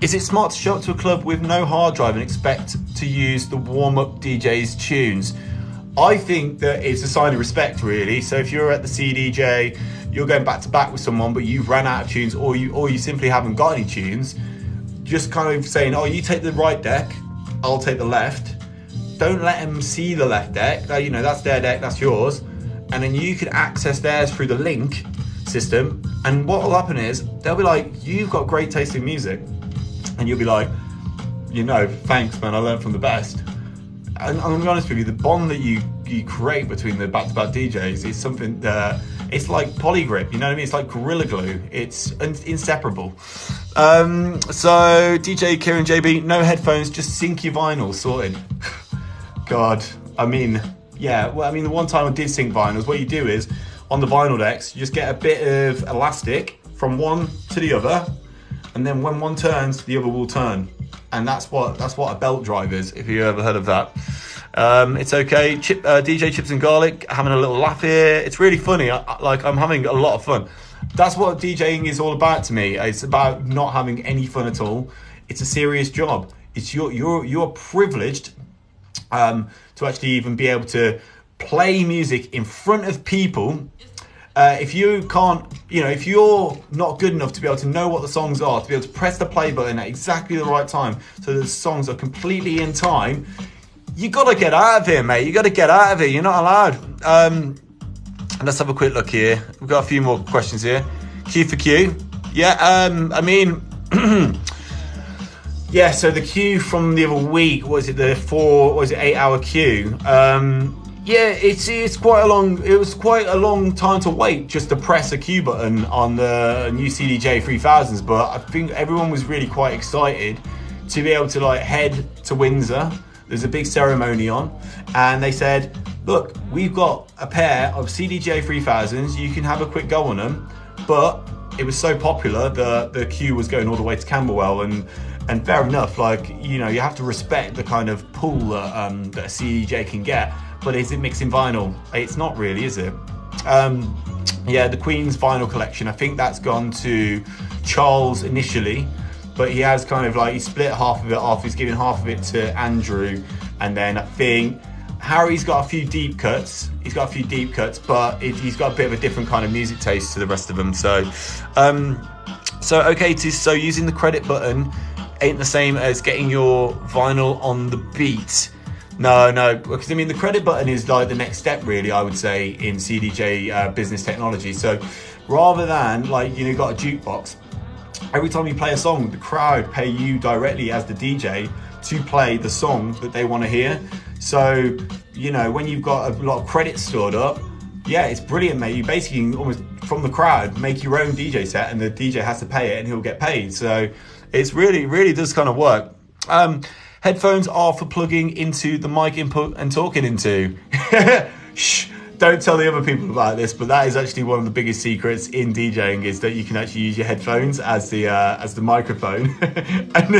S3: is it smart to show up to a club with no hard drive and expect to use the warm-up DJ's tunes? I think that it's a sign of respect, really. So if you're at the CDJ, you're going back to back with someone, but you've ran out of tunes, or you simply haven't got any tunes, just kind of saying, oh, you take the right deck, I'll take the left. Don't let them see the left deck. You know, that's their deck, that's yours. And then you can access theirs through the link system. And what will happen is, they'll be like, you've got great taste in music. And you'll be like, you know, thanks, man, I learned from the best. And I'm gonna be honest with you, the bond that you create between the back-to-back DJs is something that, it's like polygrip, you know what I mean? It's like Gorilla Glue. It's inseparable. So DJ Kieran JB, no headphones, just sync your vinyl, sorted. God, I mean, yeah. Well, I mean, the one time I did sync vinyls, what you do is, on the vinyl decks, you just get a bit of elastic from one to the other, and then when one turns, the other will turn. And that's what a belt drive is, if you ever heard of that. It's okay. DJ Chips and Garlic, having a little laugh here. It's really funny. I'm having a lot of fun. That's what DJing is all about to me. It's about not having any fun at all. It's a serious job. It's you're privileged to actually even be able to play music in front of people. If you can't, you know, if you're not good enough to be able to know what the songs are, to be able to press the play button at exactly the right time so the songs are completely in time, you gotta get out of here, mate. You gotta get out of here. You're not allowed. Let's have a quick look here. We've got a few more questions here. Q for Q. Yeah, I mean, yeah, so the queue from the other week, was it 8 hour queue? Yeah, it's quite a long. It was quite a long time to wait just to press a Q button on the new CDJ 3000s. But I think everyone was really quite excited to be able to like head to Windsor. There's a big ceremony on, and they said, "Look, we've got a pair of CDJ 3000s. You can have a quick go on them." But it was so popular that the queue was going all the way to Camberwell, and fair enough. Like, you know, you have to respect the kind of pull that a CDJ can get. But is it mixing vinyl? It's not really, is it? Yeah, the Queen's vinyl collection, I think that's gone to Charles initially, but he has kind of like, he split half of it off, he's giving half of it to Andrew, and then I think Harry's got a few deep cuts, but he's got a bit of a different kind of music taste to the rest of them. So using the credit button ain't the same as getting your vinyl on the beat. No, because I mean the credit button is like the next step, really, I would say, in CDJ business technology. So rather than like, you know, you've got a jukebox, every time you play a song, the crowd pay you directly as the DJ to play the song that they want to hear. So, you know, when you've got a lot of credits stored up, yeah, it's brilliant, mate. You basically almost from the crowd make your own DJ set, and the DJ has to pay it and he'll get paid. So it's really does kind of work. Headphones are for plugging into the mic input and talking into. Shh, don't tell the other people about this, but that is actually one of the biggest secrets in DJing, is that you can actually use your headphones as the microphone. And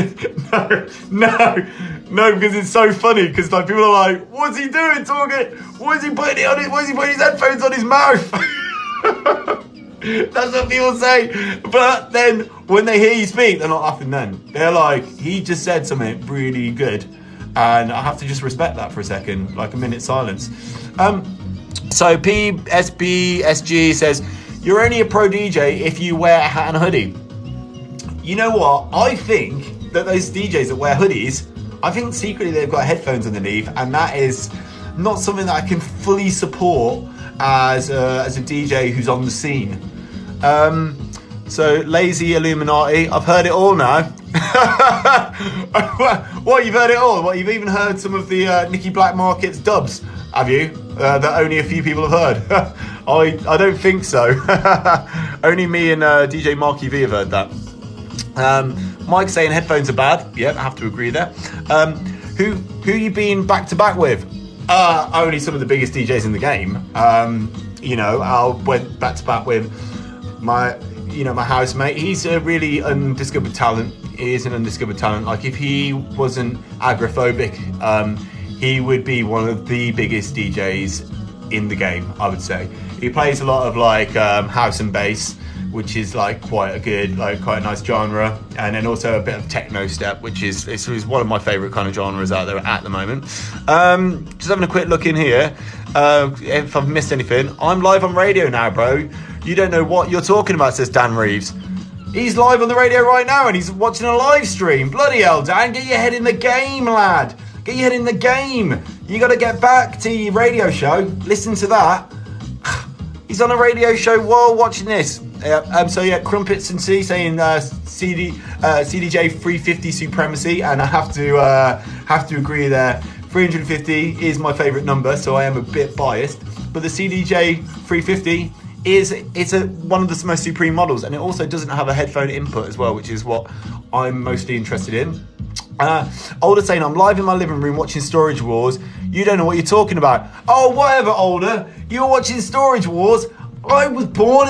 S3: no, because it's so funny, because like people are like, what's he doing talking? Why is he putting it on it? Why is he putting his headphones on his mouth? That's what people say. But then when they hear you speak, they're not laughing then. They're like, he just said something really good. And I have to just respect that for a second, like a minute silence. So PSBSG says, you're only a pro DJ if you wear a hat and a hoodie. You know what? I think that those DJs that wear hoodies, I think secretly they've got headphones underneath, and that is not something that I can fully support as a DJ who's on the scene. So lazy Illuminati, I've heard it all now. What, you've heard it all? What, you've even heard some of the Nicky Black Market's dubs? Have you? That only a few people have heard. I don't think so. Only me and DJ Marky V have heard that. Mike's saying headphones are bad. Yeah, I have to agree there. Who you been back to back with? Only some of the biggest DJs in the game. You know, I went back to back with my housemate. He's a really undiscovered talent. He is an undiscovered talent. Like, if he wasn't agoraphobic, he would be one of the biggest DJs in the game, I would say. He plays a lot of like house and bass, which is like quite a nice genre, and then also a bit of techno step, which is one of my favourite kind of genres out there at the moment. Just having a quick look in here. If I've missed anything, I'm live on radio now, bro. You don't know what you're talking about, says Dan Reeves. He's live on the radio right now, and he's watching a live stream. Bloody hell, Dan, get your head in the game, lad. Get your head in the game. You got to get back to your radio show. Listen to that. He's on a radio show while watching this. So yeah, Crumpets and C saying CDJ 350 supremacy, and I have to agree there. 350 is my favourite number, so I am a bit biased. But the CDJ 350 it's one of the most supreme models, and it also doesn't have a headphone input as well, which is what I'm mostly interested in. Older saying, I'm live in my living room watching Storage Wars. You don't know what you're talking about. Oh, whatever, Older. You're watching Storage Wars. I was born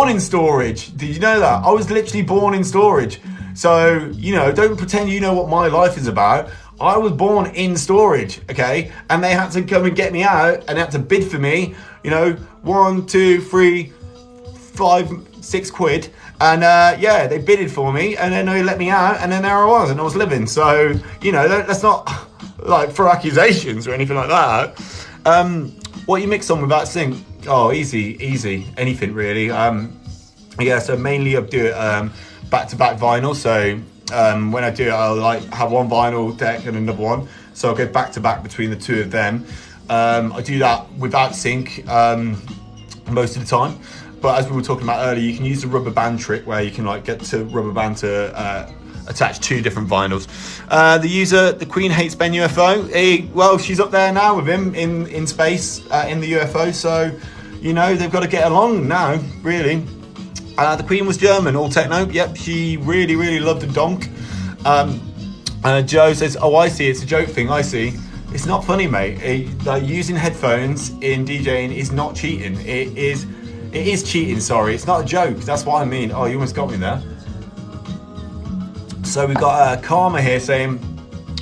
S3: in storage. Did you know that? I was literally born in storage. So, don't pretend you know what my life is about. I was born in storage, okay? And they had to come and get me out, and they had to bid for me, 1, 2, 3, 5, 6 quid. And they bidded for me, and then they let me out, and then there I was, and I was living. So, that's not like for accusations or anything like that. What you mix on without sync? Oh, easy, anything really. So mainly I do it back-to-back vinyl. So when I do it, I'll like have one vinyl deck and another one. So I'll go back-to-back between the two of them. I do that without sync most of the time. But as we were talking about earlier, you can use the rubber band trick where you can like get to rubber band to attach 2 different vinyls. The Queen Hates Ben UFO. She's up there now with him in space in the UFO. So, they've got to get along now, really. The Queen was German, all techno. Yep, she really, really loved the donk. Joe says, oh, I see, it's a joke thing, I see. It's not funny, mate. Using headphones in DJing is not cheating. It is cheating, sorry. It's not a joke. That's what I mean. Oh, you almost got me there. So we've got Karma here saying,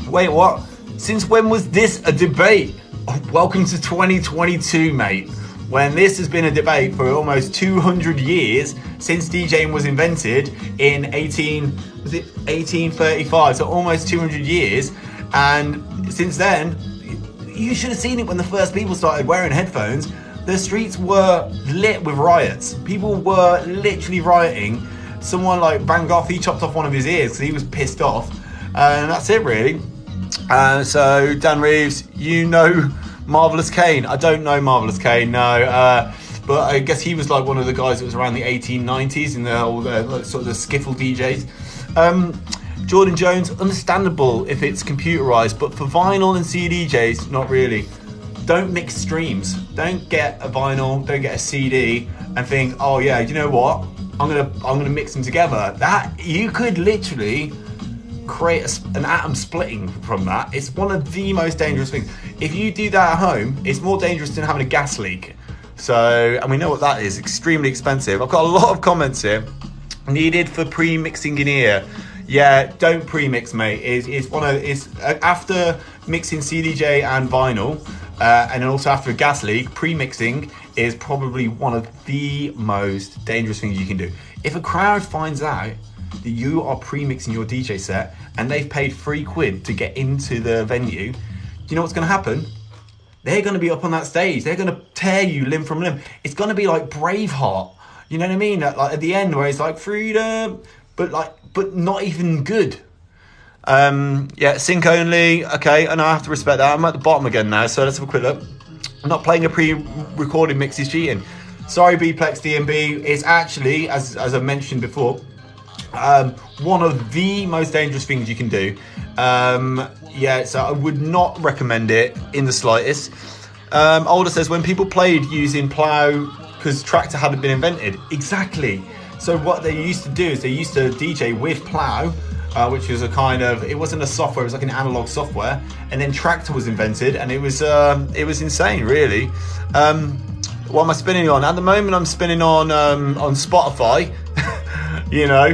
S3: wait, what? Since when was this a debate? Oh, welcome to 2022, mate. When this has been a debate for almost 200 years since DJing was invented in 1835, so almost 200 years. And since then, you should have seen it when the first people started wearing headphones. The streets were lit with riots. People were literally rioting. Someone like Van Gogh, he chopped off one of his ears because he was pissed off. And that's it, really. So, Dan Reeves, Marvelous Kane. I don't know Marvelous Kane, no. But I guess he was like one of the guys that was around the 1890s in the whole sort of the skiffle DJs. Jordan Jones, understandable if it's computerized, but for vinyl and CDJs, not really. Don't mix streams. Don't get a vinyl, don't get a CD and think, oh yeah, you know what? I'm gonna mix them together. That you could literally create an atom splitting from that. It's one of the most dangerous things. If you do that at home, it's more dangerous than having a gas leak. So, and we know what that is. Extremely expensive. I've got a lot of comments here. Needed for pre-mixing in ear. Yeah, don't pre-mix, mate. It's after mixing CDJ and vinyl, and then also after a gas leak, pre-mixing is probably one of the most dangerous things you can do. If a crowd finds out that you are pre-mixing your DJ set and they've paid £3 to get into the venue, do you know what's going to happen? They're going to be up on that stage. They're going to tear you limb from limb. It's going to be like Braveheart. You know what I mean? Like at the end where it's like freedom, but not even good. Sync only. Okay, and I have to respect that. I'm at the bottom again now, so let's have a quick look. I'm not playing a pre-recorded mix is cheating. Sorry, Bplex DMB. It's actually, as I mentioned before, One of the most dangerous things you can do. Yeah, so I would not recommend it in the slightest. Older says, when people played using plough because tractor hadn't been invented. Exactly. So what they used to do is they used to DJ with plough, which was a kind of, it wasn't a software, it was like an analog software, and then tractor was invented, and it was insane, really. What am I spinning on? At the moment, I'm spinning on Spotify. you know,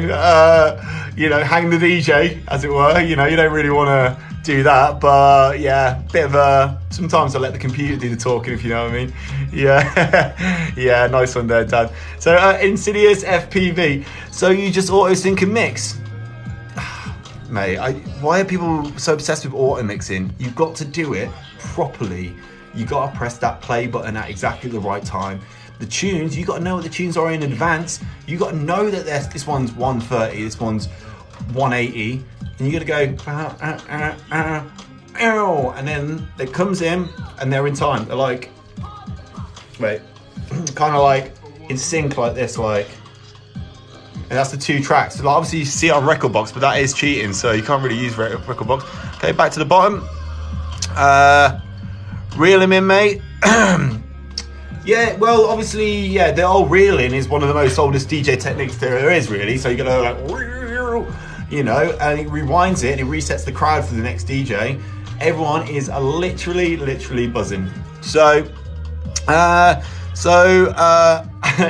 S3: hang the DJ, as it were. You know, you don't really want to do that, but yeah, bit of a. Sometimes I let the computer do the talking, if you know what I mean. Yeah, yeah, nice one there, Dad. So Insidious FPV. So you just auto sync and mix. Mate, why are people so obsessed with auto mixing? You've got to do it properly. You got to press that play button at exactly the right time. The tunes, you got to know what the tunes are in advance. You got to know that this one's 130, this one's 180, and you got to go and then it comes in and they're in time. They're like, wait, kind of like in sync like this, like. And that's the two tracks. So obviously you see it on record box, but that is cheating, so you can't really use record box. Okay, back to the bottom. Reel him in, mate. Yeah, well, obviously, yeah, the old reeling is one of the most oldest DJ techniques there is, really. So you're gonna like, you know, and it rewinds it and it resets the crowd for the next DJ. Everyone is literally buzzing. So,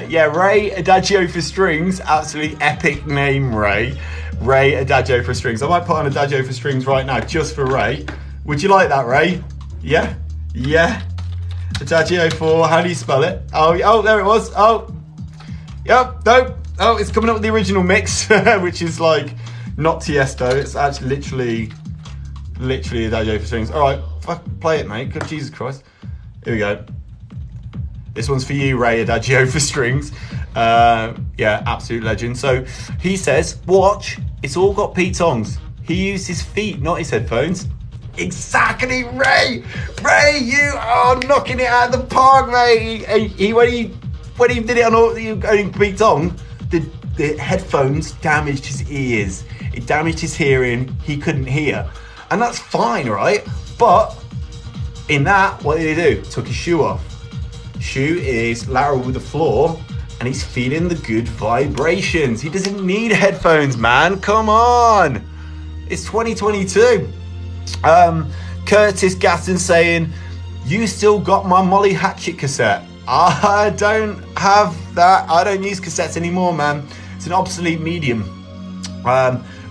S3: yeah, Ray Adagio for strings, absolutely epic name, Ray. Ray Adagio for strings. I might put on Adagio for strings right now, just for Ray. Would you like that, Ray? Yeah, yeah. Adagio for, how do you spell it? Oh, there it was. Oh, yep, no. Oh, it's coming up with the original mix, which is like not Tiesto. It's actually literally Adagio for strings. All right, play it, mate. Good Jesus Christ. Here we go. This one's for you, Ray Adagio for strings. Yeah, absolute legend. So he says, watch, it's all got Pete Tongs. He used his feet, not his headphones. Exactly, Ray. Ray, you are knocking it out of the park, mate. When he did it on Pete Tong, the headphones damaged his ears. It damaged his hearing. He couldn't hear, and that's fine, right? But in that, what did he do? Took his shoe off. Shoe is lateral with the floor, and he's feeling the good vibrations. He doesn't need headphones, man. Come on. It's 2022. Curtis Gatton saying, you still got my Molly Hatchet cassette. I don't have that. I don't use cassettes anymore, man. It's an obsolete medium.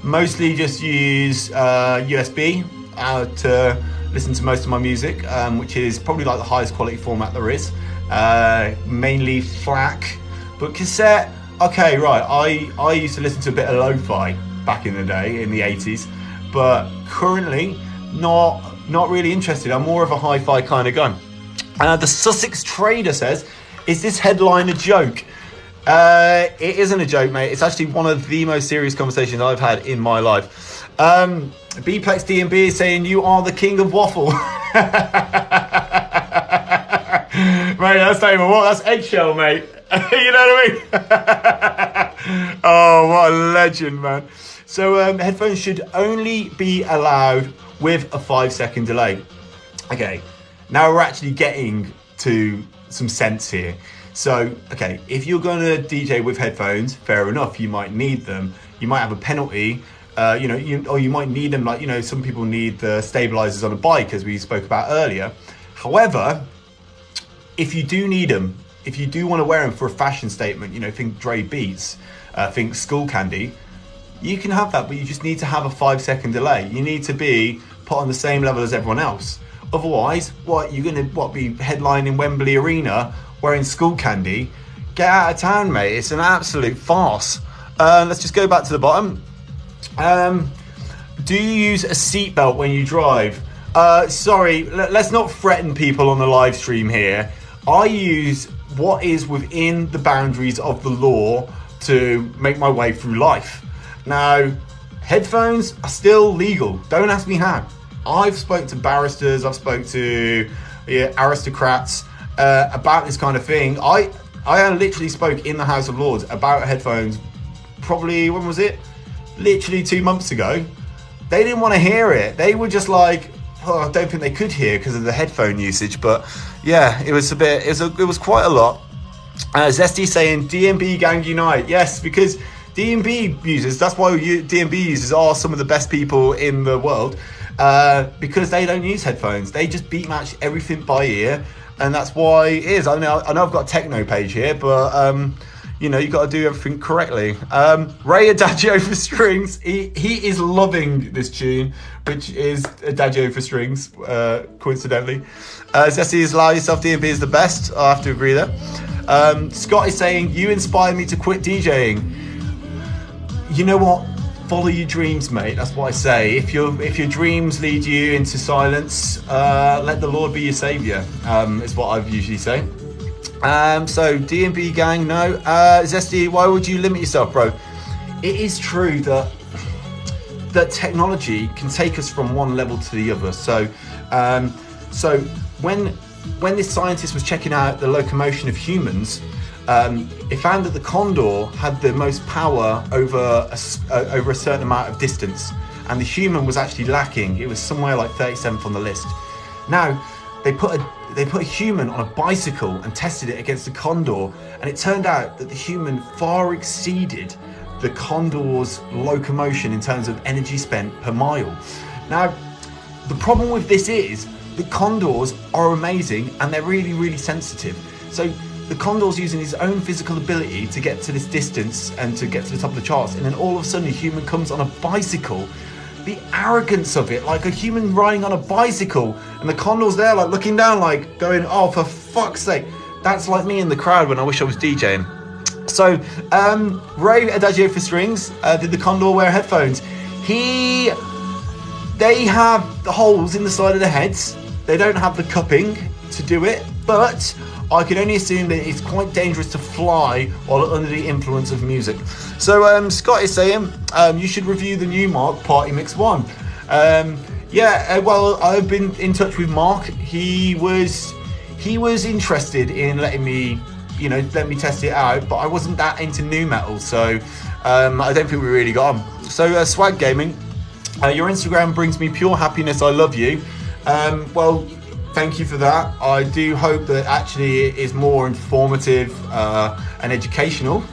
S3: Mostly just use USB to listen to most of my music, which is probably like the highest quality format there is. Mainly FLAC, but cassette, okay, right. I used to listen to a bit of lo-fi back in the day, in the 80s, but currently not really interested. I'm more of a hi-fi kind of guy. The Sussex Trader says, is this headline a joke? It isn't a joke, mate. It's actually one of the most serious conversations I've had in my life. Bplex DMB is saying, you are the king of waffle. Mate, that's not even what, that's eggshell, mate. You know what I mean? Oh, what a legend, man. So headphones should only be allowed with a 5-second delay. Okay, now we're actually getting to some sense here. So, okay, if you're going to DJ with headphones, fair enough, you might need them. You might have a penalty, or you might need them, like, some people need the stabilizers on a bike, as we spoke about earlier. However, if you do need them, if you do want to wear them for a fashion statement, think Dre Beats, think Skull Candy, you can have that, but you just need to have a 5-second delay. You need to be put on the same level as everyone else. Otherwise, you're going to be headlining Wembley Arena wearing Skull Candy? Get out of town, mate. It's an absolute farce. Let's just go back to the bottom. Do you use a seatbelt when you drive? Sorry, let's not threaten people on the live stream here. I use what is within the boundaries of the law to make my way through life. Now, headphones are still legal. Don't ask me how. I've spoke to barristers, I've spoke to aristocrats about this kind of thing. I literally spoke in the House of Lords about headphones probably, when was it? literally 2 months ago, they didn't want to hear it. They were just like, oh, I don't think they could hear because of the headphone usage. But yeah, it was quite a lot. Zesty saying DMB gang unite. Yes, because DMB users, that's why DMB users are some of the best people in the world, because they don't use headphones. They just beat match everything by ear, and that's why it is. I know I've got a techno page here, but you know, you got to do everything correctly. Ray Adagio for strings. He is loving this tune, which is Adagio for strings, coincidentally. Zesty is allow yourself DMB is the best. I have to agree there. Scott is saying, you inspire me to quit DJing. You know what? Follow your dreams, mate. That's what I say. If your dreams lead you into silence, let the Lord be your saviour, is what I usually say. So DMB gang, no. Zesty, why would you limit yourself, bro? It is true that technology can take us from one level to the other. So when this scientist was checking out the locomotion of humans, it found that the condor had the most power over a certain amount of distance, and the human was actually lacking. It was somewhere like 37th on the list. Now, they put a human on a bicycle and tested it against the condor, and it turned out that the human far exceeded the condor's locomotion in terms of energy spent per mile. Now, the problem with this is the condors are amazing and they're really, really sensitive. So the condor's using his own physical ability to get to this distance and to get to the top of the charts, and then all of a sudden a human comes on a bicycle. The arrogance of it, like a human riding on a bicycle, and the condor's there like looking down like going, oh, for fuck's sake. That's like me in the crowd when I wish I was DJing. So Ray Adagio for strings, did the condor wear headphones? They have the holes in the side of the heads. They don't have the cupping to do it, but I can only assume that it's quite dangerous to fly while under the influence of music. So Scott is saying you should review the new Mark Party Mix 1. Well, I've been in touch with Mark. He was interested in letting me test it out, but I wasn't that into nu metal, so I don't think we really got on. So Swag Gaming, your Instagram brings me pure happiness. I love you. Well, thank you for that. I do hope that actually it is more informative and educational,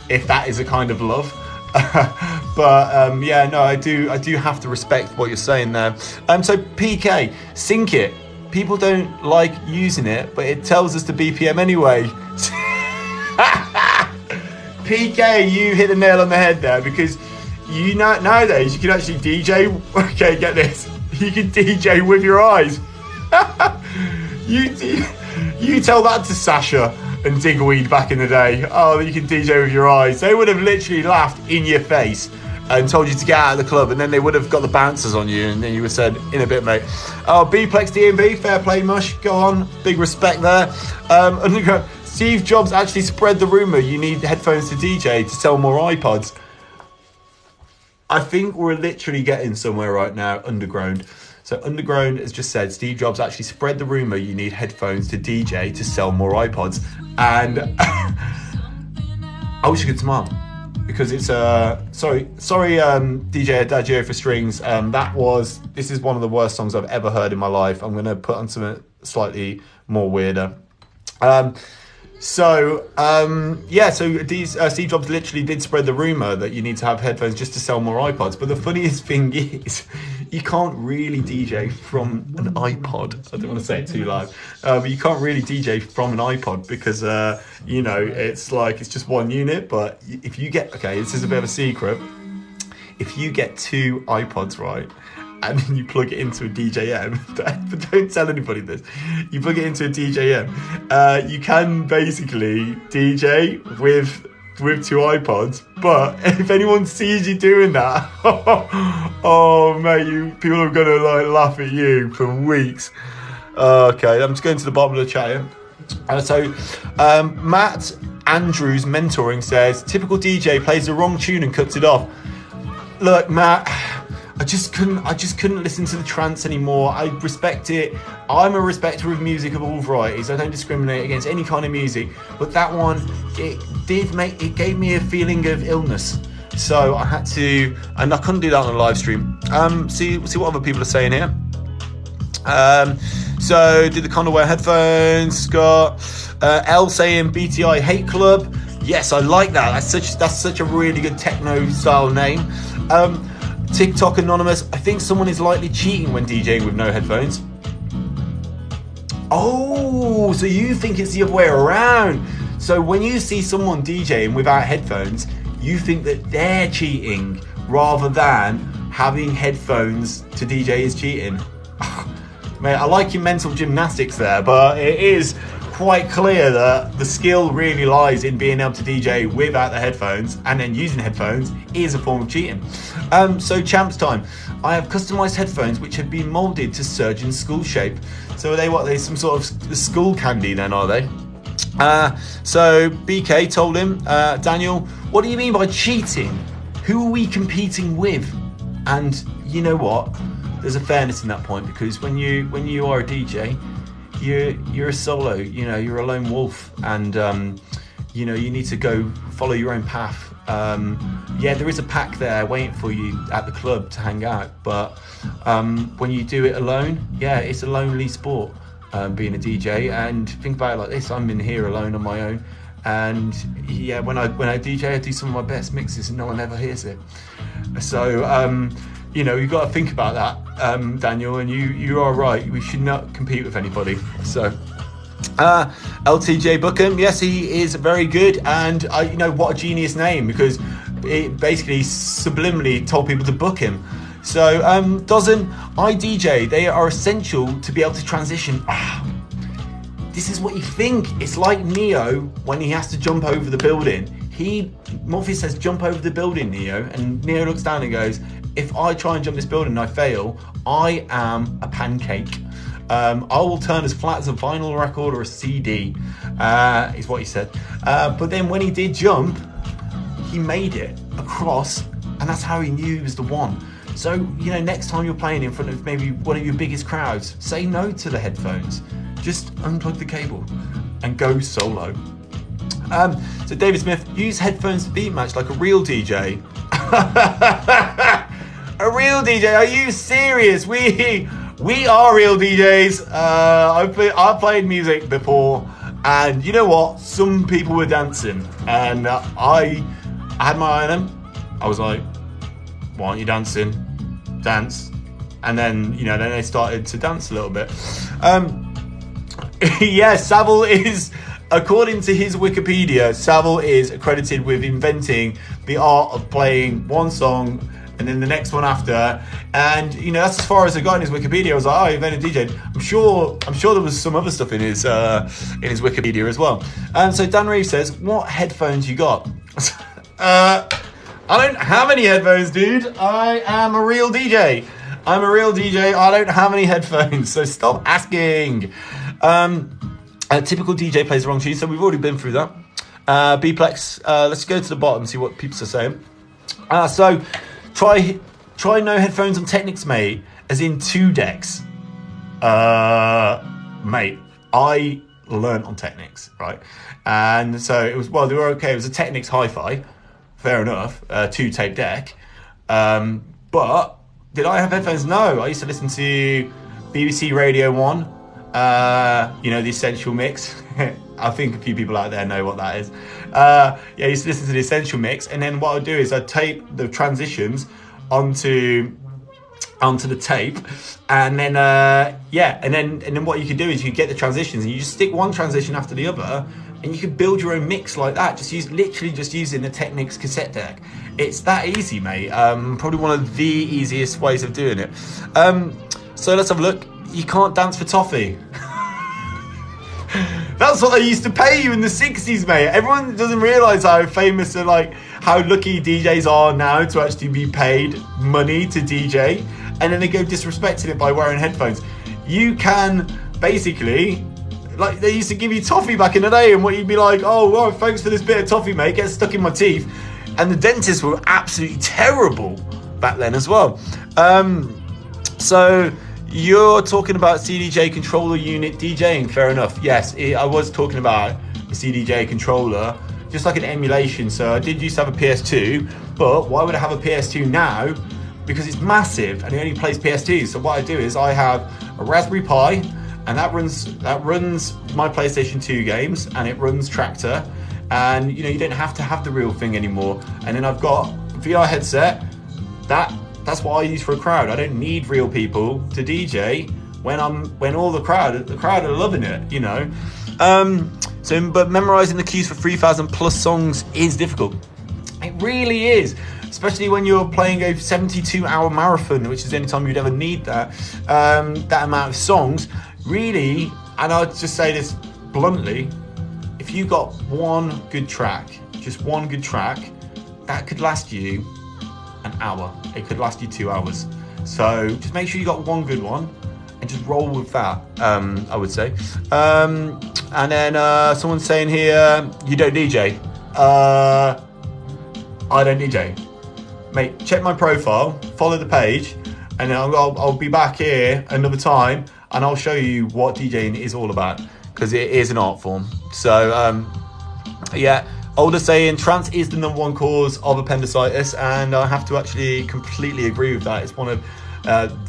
S3: if that is a kind of love. But yeah, no, I do have to respect what you're saying there. So PK, sync it. People don't like using it, but it tells us the BPM anyway. PK, you hit the nail on the head there, because nowadays you can actually DJ. Okay, get this. You can DJ with your eyes. You tell that to Sasha and Digweed back in the day. Oh, you can DJ with your eyes. They would have literally laughed in your face and told you to get out of the club, and then they would have got the bouncers on you, and then you would have said, in a bit, mate. Oh, Bplex DMB, fair play, Mush. Go on, big respect there. Underground, Steve Jobs actually spread the rumour you need headphones to DJ to sell more iPods. I think we're literally getting somewhere right now, Underground. So Underground has just said Steve Jobs actually spread the rumour you need headphones to DJ to sell more iPods. And I wish you could smile, because it's sorry DJ Adagio for strings. This is one of the worst songs I've ever heard in my life. I'm gonna put on something slightly more weirder. So Steve Jobs literally did spread the rumour that you need to have headphones just to sell more iPods. But the funniest thing is, you can't really DJ from an iPod. I don't want to say it too loud, but you can't really DJ from an iPod because, it's just one unit. But if you get, this is a bit of a secret. If you get two iPods, right, and then you plug it into a DJM, but don't tell anybody this, you plug it into a DJM, you can basically DJ with two iPods, but if anyone sees you doing that, oh mate, people are gonna laugh at you for weeks. Okay, I'm just going to the bottom of the chat here. Matt Andrews Mentoring says, typical DJ plays the wrong tune and cuts it off. Look, Matt, I just couldn't listen to the trance anymore. I respect it. I'm a respecter of music of all varieties. I don't discriminate against any kind of music. But that one, it gave me a feeling of illness. So I had to, and I couldn't do that on a live stream. See what other people are saying here. So did the Conway headphones, Scott. L saying BTI Hate Club. Yes, I like that. That's such a really good techno style name. TikTok Anonymous. I think someone is likely cheating when DJing with no headphones. Oh, so you think it's the other way around. So when you see someone DJing without headphones, you think that they're cheating rather than having headphones to DJ is cheating. Mate, I like your mental gymnastics there, but it is quite clear that the skill really lies in being able to DJ without the headphones, and then using headphones is a form of cheating. So champs time. I have customized headphones which have been molded to surgeon's skull shape. So are they what? They some sort of skull candy then, are they? So BK told him, Daniel, what do you mean by cheating? Who are we competing with? And you know what? There's a fairness in that point, because when you are a DJ, you're a solo, you're a lone wolf, and you need to go follow your own path. Yeah, there is a pack there waiting for you at the club to hang out, but when you do it alone, yeah, it's a lonely sport, being a DJ. And think about it like this: I'm in here alone on my own, and yeah, when I DJ, I do some of my best mixes and no one ever hears it. So you've got to think about that, Daniel, and you are right. We should not compete with anybody. So, LTJ Bookham, yes, he is very good, and what a genius name, because it basically subliminally told people to book him. So, Dozen, I DJ. They are essential to be able to transition. This is what you think. It's like Neo when he has to jump over the building. Morpheus says, jump over the building, Neo, and Neo looks down and goes, if I try and jump this building and I fail, I am a pancake. I will turn as flat as a vinyl record or a CD, is what he said. But then when he did jump, he made it across, and that's how he knew he was the one. So, next time you're playing in front of maybe one of your biggest crowds, say no to the headphones. Just unplug the cable and go solo. So David Smith, use headphones to beat match like a real DJ. A real DJ? Are you serious? We are real DJs. I've played music before, and you know what? Some people were dancing, and I had my eye on them. I was like, "Why aren't you dancing? Dance!" And then then they started to dance a little bit. Yeah, Savile is, according to his Wikipedia, Savile is accredited with inventing the art of playing one song and then the next one after, and that's as far as I got in his Wikipedia. I was like, oh, he invented DJ. I'm sure there was some other stuff in his Wikipedia as well. So Dan Reeves says, what headphones you got? I don't have any headphones, dude. I am a real DJ. I'm a real DJ. I don't have any headphones, so stop asking. A typical DJ plays the wrong tune, so we've already been through that. Bplex, let's go to the bottom and see what people are saying. So try no headphones on Technics, mate, as in 2 decks. Mate, I learned on Technics, right? And so it was, they were okay. It was a Technics hi-fi, fair enough, 2-tape deck. But did I have headphones? No, I used to listen to BBC Radio 1, the Essential Mix. I think a few people out there know what that is. I used to listen to the Essential Mix, and then what I'd do is I'd tape the transitions onto the tape, and then and then what you could do is you could get the transitions and you just stick one transition after the other, and you could build your own mix like that. Just using the Technics cassette deck. It's that easy, mate. Probably one of the easiest ways of doing it. So let's have a look. You can't dance for toffee. That's what they used to pay you in the 60s, mate. Everyone doesn't realise how famous and how lucky DJs are now to actually be paid money to DJ, and then they go disrespecting it by wearing headphones. You can basically, they used to give you toffee back in the day, and what you'd be like, oh, well, thanks for this bit of toffee, mate, get stuck in my teeth. And the dentists were absolutely terrible back then as well. So you're talking about CDJ controller unit DJing, fair enough. Yes, I was talking about a CDJ controller just like an emulation. So I did used to have a PS2, but why would I have a PS2 now? Because it's massive and it only plays PS2. So what I do is I have a Raspberry Pi, and that runs my PlayStation 2 games, and it runs Tractor, and you know, you don't have to have the real thing anymore. And then I've got a VR headset. That's what I use for a crowd. I don't need real people to DJ when all the crowd are loving it, you know. But memorizing the cues for 3,000 plus songs is difficult. It really is, especially when you're playing a 72-hour marathon, which is the only time you'd ever need that amount of songs. Really, and I'll just say this bluntly, if you got one good track, just one good track, that could last you an hour. It could last you 2 hours. So just make sure you got one good one and just roll with that, I would say. And then someone's saying here, you don't DJ. I don't DJ. Mate, check my profile, follow the page, and then I'll be back here another time and I'll show you what DJing is all about, because it is an art form. So, yeah, older saying trance is the #1 cause of appendicitis, and I have to actually completely agree with that. It's one of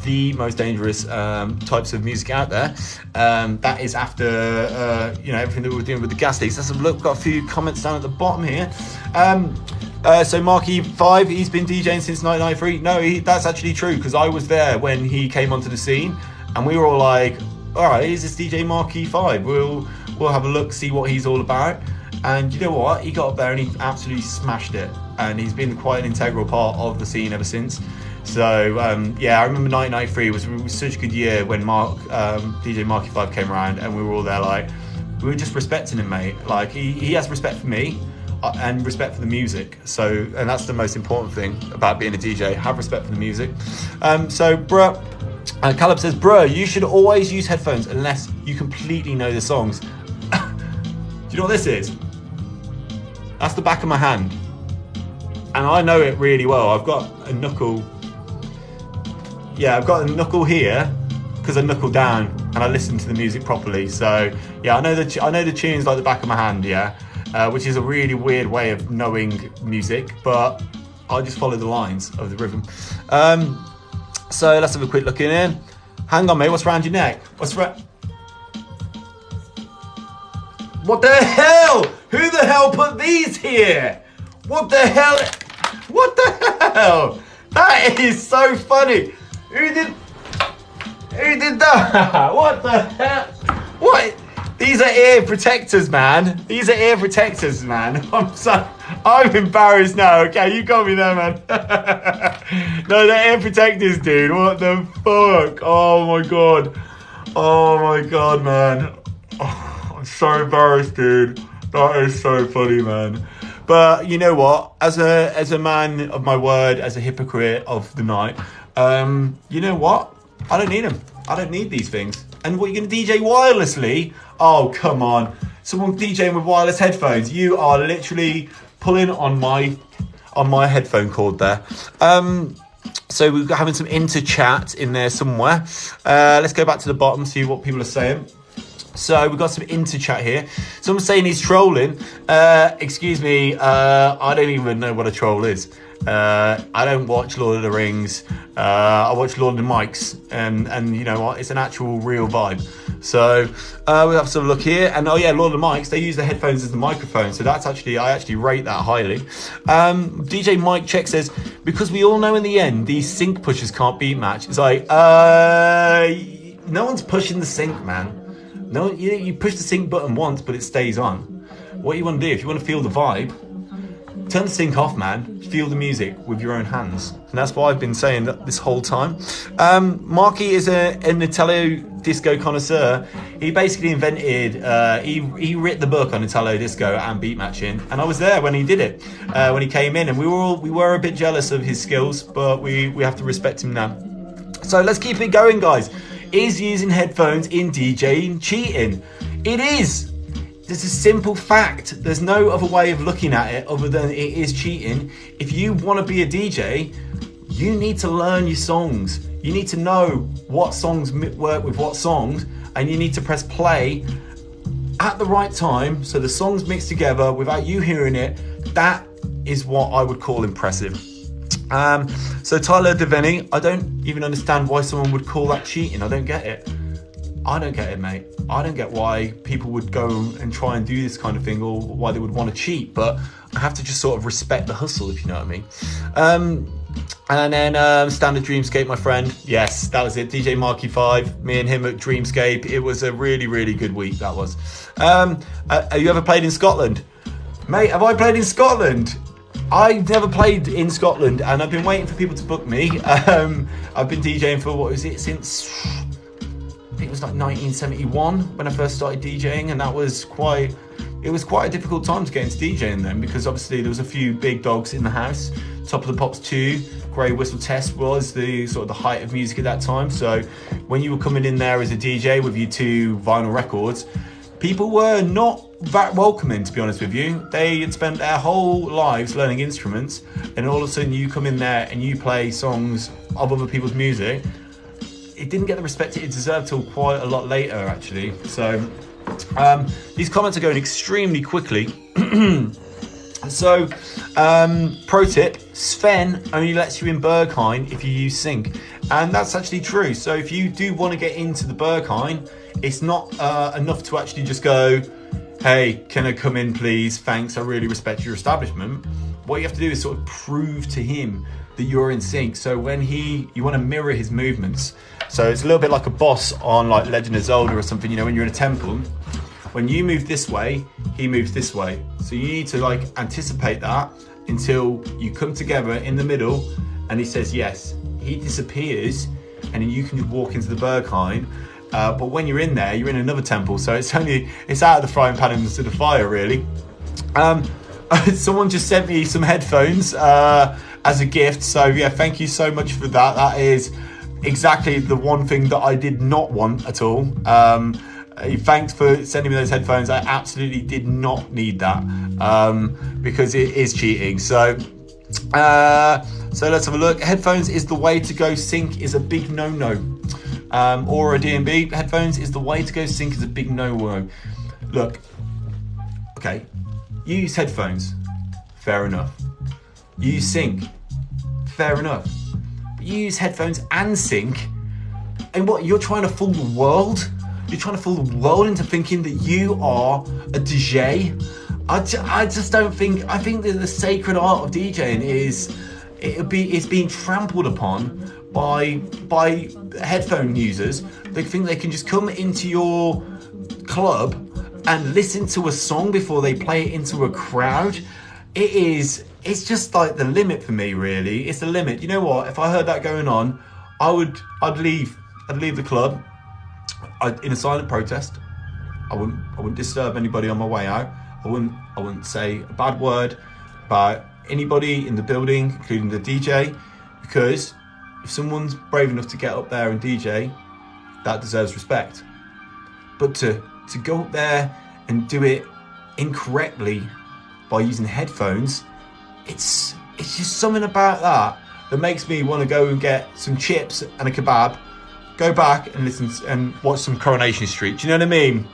S3: the most dangerous types of music out there. That is after you know, everything that we're doing with the gas leaks. Let's have a look. We've got a few comments down at the bottom here. So Marky5, he's been DJing since 1993. No, that's actually true, because I was there when he came onto the scene, and we were all like, all right, here's this DJ Marky5. We'll have a look, see what he's all about. And you know what? He got up there and he absolutely smashed it. And he's been quite an integral part of the scene ever since. So yeah, I remember 1993 was such a good year when DJ Marky5 came around, and we were all there like, we were just respecting him, mate. Like he has respect for me and respect for the music. So, and that's the most important thing about being a DJ, have respect for the music. So bruh, Caleb says, bruh, you should always use headphones unless you completely know the songs. Do you know what this is? That's the back of my hand. And I know it really well. I've got a knuckle. Yeah, I've got a knuckle here because I knuckle down and I listen to the music properly. So yeah, I know the tunes like the back of my hand, yeah, which is a really weird way of knowing music, but I just follow the lines of the rhythm. So let's have a quick look in here. Hang on, mate, what's around your neck? What the hell? Who the hell put these here? What the hell? What the hell? That is so funny. Who did that? What the hell? What? These are ear protectors, man. These are ear protectors, man. I'm embarrassed now. Okay, you got me there, man. No, they're ear protectors, dude. What the fuck? Oh my god. Oh my god, man. Oh, I'm so embarrassed, dude. That is so funny, man. But you know what? As a man of my word, as a hypocrite of the night, you know what? I don't need them. I don't need these things. And what, you're going to DJ wirelessly? Oh, come on. Someone DJing with wireless headphones. You are literally pulling on my headphone cord there. So we're having some inter-chat in there somewhere. Let's go back to the bottom, see what people are saying. So we've got some inter-chat here. Someone's saying he's trolling. Excuse me, I don't even know what a troll is. I don't watch Lord of the Rings. I watch Lord of the Mics, and you know what? It's an actual real vibe. So we'll have some look here. And oh yeah, Lord of the Mics, they use the headphones as the microphone. So that's actually, I actually rate that highly. DJ Mike Check says, because we all know in the end, these sync pushers can't beat match. It's like, no one's pushing the sync, man. No, you push the sync button once, but it stays on. What you want to do, if you want to feel the vibe, turn the sync off, man. Feel the music with your own hands. And that's what I've been saying this whole time. Marky is an Italo disco connoisseur. He basically invented, he writ the book on Italo disco and beat matching. And I was there when he did it, when he came in. And we were a bit jealous of his skills, but we have to respect him now. So let's keep it going, guys. Is using headphones in DJing cheating? It is. It's a simple fact. There's no other way of looking at it other than it is cheating. If you want to be a DJ, you need to learn your songs. You need to know what songs work with what songs, and you need to press play at the right time, so the songs mixed together without you hearing it, that is what I would call impressive. So Tyler Devaney, I don't even understand why someone would call that cheating. I don't get it. I don't get it, mate. I don't get why people would go and try and do this kind of thing, or why they would want to cheat, but I have to just sort of respect the hustle, if you know what I mean. And then Standard Dreamscape, my friend. Yes, that was it. DJ Marky 5, me and him at Dreamscape. It was a really, really good week, that was. Have you ever played in Scotland? Mate, have I played in Scotland? I've never played in Scotland, and I've been waiting for people to book me. I've been DJing for, what was it, since, I think it was like 1971 when I first started DJing, and it was quite a difficult time to get into DJing then, because obviously there was a few big dogs in the house. Top of the Pops 2, Grey Whistle Test was the sort of the height of music at that time. So when you were coming in there as a DJ with your 2 vinyl records, people were not that welcoming, to be honest with you. They had spent their whole lives learning instruments, and all of a sudden you come in there and you play songs of other people's music. It didn't get the respect it deserved till quite a lot later, actually. So these comments are going extremely quickly. So, pro tip, Sven only lets you in Berghain if you use sync. And that's actually true. So if you do want to get into the Berghain, it's not enough to actually just go, hey, can I come in please? Thanks, I really respect your establishment. What you have to do is sort of prove to him that you're in sync. So when you want to mirror his movements. So it's a little bit like a boss on like Legend of Zelda or something, you know, when you're in a temple. When you move this way, he moves this way. So you need to like anticipate that until you come together in the middle and he says yes. He disappears and then you can just walk into the Berghain. But when you're in there, you're in another temple. So it's out of the frying pan into the fire, really. Someone just sent me some headphones as a gift. So yeah, thank you so much for that. That is exactly the one thing that I did not want at all. Thanks for sending me those headphones. I absolutely did not need that because it is cheating. So let's have a look. Headphones is the way to go. Sync is a big no-no. Or a D&B. Headphones is the way to go. Sync is a big no-no. Look, okay, you use headphones, fair enough. You use sync, fair enough. But you use headphones and sync, and what, you're trying to fool the world? You're trying to fool the world into thinking that you are a DJ? I just don't think, I think that the sacred art of DJing is being trampled upon by headphone users. They think they can just come into your club and listen to a song before they play it into a crowd. It's just like the limit for me, really. It's the limit. You know what? If I heard that going on, I'd leave the club in a silent protest. I wouldn't disturb anybody on my way out. I wouldn't say a bad word about anybody in the building, including the DJ, because if someone's brave enough to get up there and DJ, that deserves respect. But to go up there and do it incorrectly by using headphones, it's just something about that makes me want to go and get some chips and a kebab, go back and listen and watch some Coronation Street. Do you know what I mean?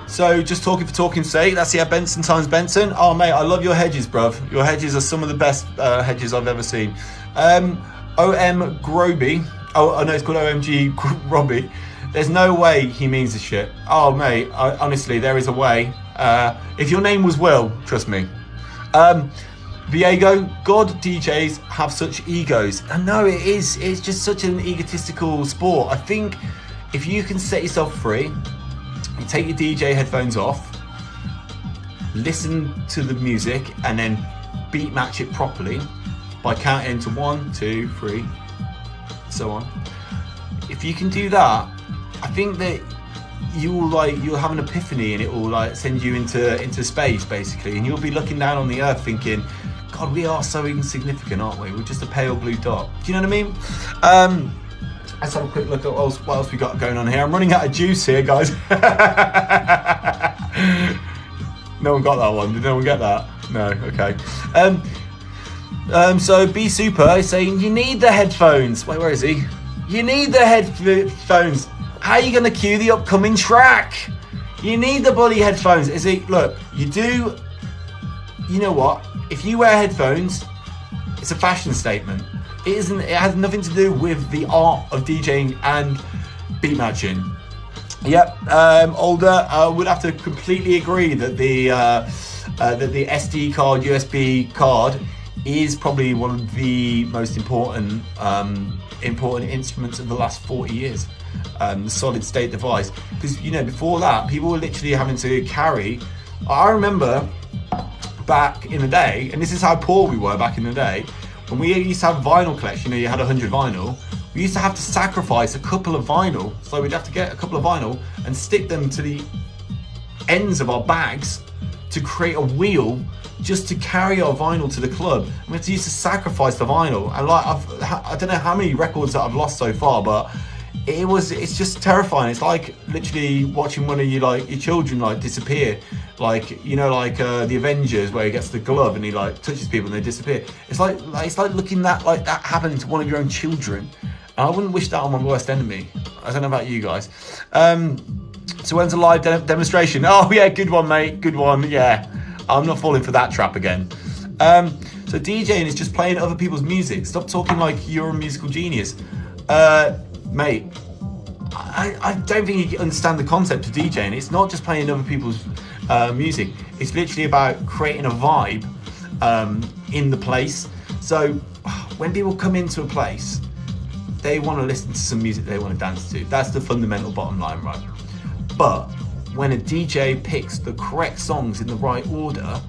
S3: So just talking for talking's sake, that's Benson times Benson. Oh mate, I love your hedges, bruv. Your hedges are some of the best hedges I've ever seen. OM Groby. Oh no, it's called OMG Robbie. There's no way he means this shit. Oh mate, honestly, there is a way. If your name was Will, trust me. Viego, God DJs have such egos. And no, it's just such an egotistical sport. I think if you can set yourself free, you take your DJ headphones off, listen to the music, and then beat match it properly by counting to 1, 2, 3, so on. If you can do that, I think that you'll have an epiphany, and it will send you into space basically, and you'll be looking down on the earth thinking, God, we are so insignificant, aren't we? We're just a pale blue dot. Do you know what I mean? Let's have a quick look at what else we got going on here. I'm running out of juice here, guys. No one got that one. Did no one get that? No. Okay. So B Super is saying you need the headphones. Wait, where is he? You need the headphones. How are you going to cue the upcoming track? You need the bloody headphones. Is it? Look, you do. You know what? If you wear headphones, it's a fashion statement. It isn't. It has nothing to do with the art of DJing and beat matching. Yep. Older. I would have to completely agree that the SD card, USB card, is probably one of the most important instruments of the last 40 years. The solid state device, because you know before that people were literally having to carry. I remember back in the day, and this is how poor we were back in the day, when we used to have vinyl collection. You know, you had 100 vinyl. We used to have to sacrifice a couple of vinyl, so we'd have to get a couple of vinyl and stick them to the ends of our bags to create a wheel just to carry our vinyl to the club. And we had to use to sacrifice the vinyl. And like I don't know how many records that I've lost so far, but it's just terrifying. It's like literally watching one of your children like disappear, like you know, like the Avengers, where he gets the glove and he like touches people and they disappear. It's like looking that happen to one of your own children. And I wouldn't wish that on my worst enemy. I don't know about you guys. So when's a live demonstration? Oh yeah, good one, mate, good one. Yeah, I'm not falling for that trap again. So DJing is just playing other people's music. Stop talking like you're a musical genius. Mate, I don't think you understand the concept of DJing. It's not just playing other people's music. It's literally about creating a vibe in the place. So when people come into a place, they want to listen to some music they want to dance to. That's the fundamental bottom line, right? But when a DJ picks the correct songs in the right order,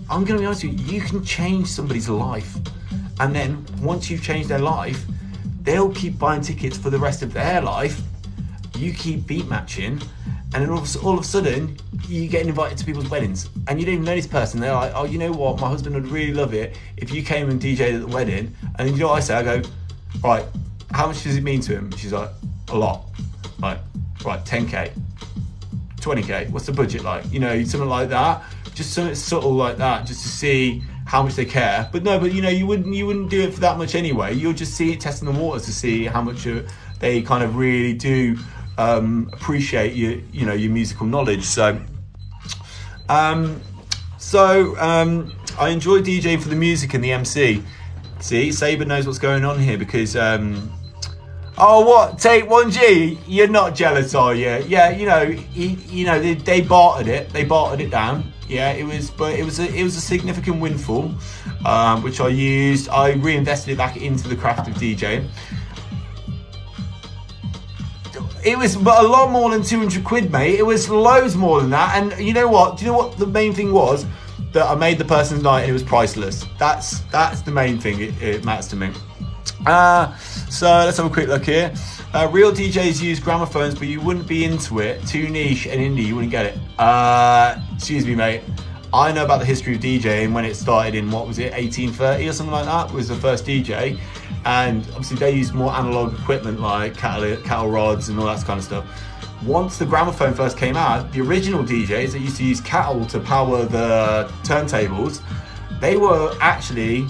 S3: I'm going to be honest with you, you can change somebody's life. And then once you've changed their life, they'll keep buying tickets for the rest of their life. You keep beat matching, and then all of a sudden, you get invited to people's weddings, and you don't even know this person. They're like, oh, you know what? My husband would really love it if you came and DJed at the wedding. And you know what I say? I go, right, how much does it mean to him? She's like, a lot. Like, right, 10K, 20K. What's the budget like? You know, something like that. Just something subtle like that, just to see how much they care. But you know, you wouldn't do it for that much anyway. You'll just see it testing the waters to see how much they kind of really do appreciate your musical knowledge. So I enjoy DJing for the music and the MC. See, Saber knows what's going on here because oh, what? Take 1G? You're not jealous, are you? Yeah, you know, they bartered it. They bartered it down. Yeah, it was a significant windfall, which I used. I reinvested it back into the craft of DJing. It was but a lot more than 200 quid, mate. It was loads more than that. And you know what? Do you know what the main thing was? That I made the person's night and it was priceless. That's the main thing. It matters to me. So let's have a quick look here. Real DJs use gramophones, but you wouldn't be into it. Too niche and indie, you wouldn't get it. Excuse me, mate. I know about the history of DJing when it started in, what was it, 1830 or something like that, was the first DJ. And obviously they used more analog equipment like cattle rods and all that kind of stuff. Once the gramophone first came out, the original DJs that used to use cattle to power the turntables, they were actually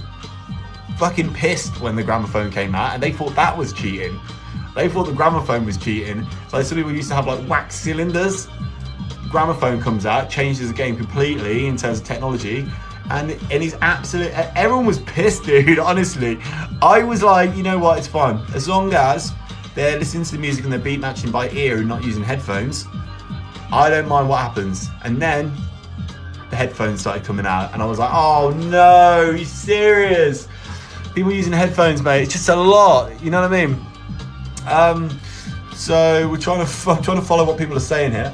S3: fucking pissed when the gramophone came out, and they thought that was cheating. They thought the gramophone was cheating. So some people used to have like wax cylinders. Gramophone comes out, changes the game completely in terms of technology, and he's everyone was pissed, dude. Honestly, I was like, you know what, it's fine as long as they're listening to the music and they're beat matching by ear and not using headphones. I don't mind what happens. And then the headphones started coming out, and I was like, oh no, are you serious? People using headphones, mate, it's just a lot, you know what I mean? So we're trying to follow what people are saying here.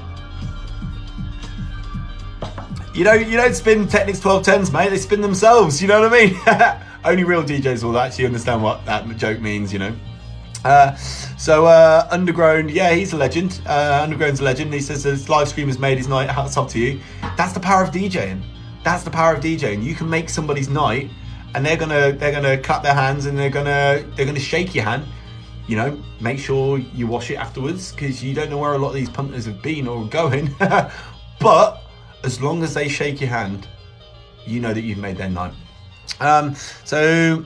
S3: You don't spin Technics 1210s, mate, they spin themselves, you know what I mean? Only real DJs will actually understand what that joke means, you know. Undergrown, yeah, he's a legend. Undergrown's a legend. He says this live stream has made his night. Hats off to you. That's the power of DJing. That's the power of DJing. You can make somebody's night, and they're gonna clap their hands and they're gonna shake your hand. You know, make sure you wash it afterwards because you don't know where a lot of these punters have been or going. But as long as they shake your hand, you know that you've made their night. So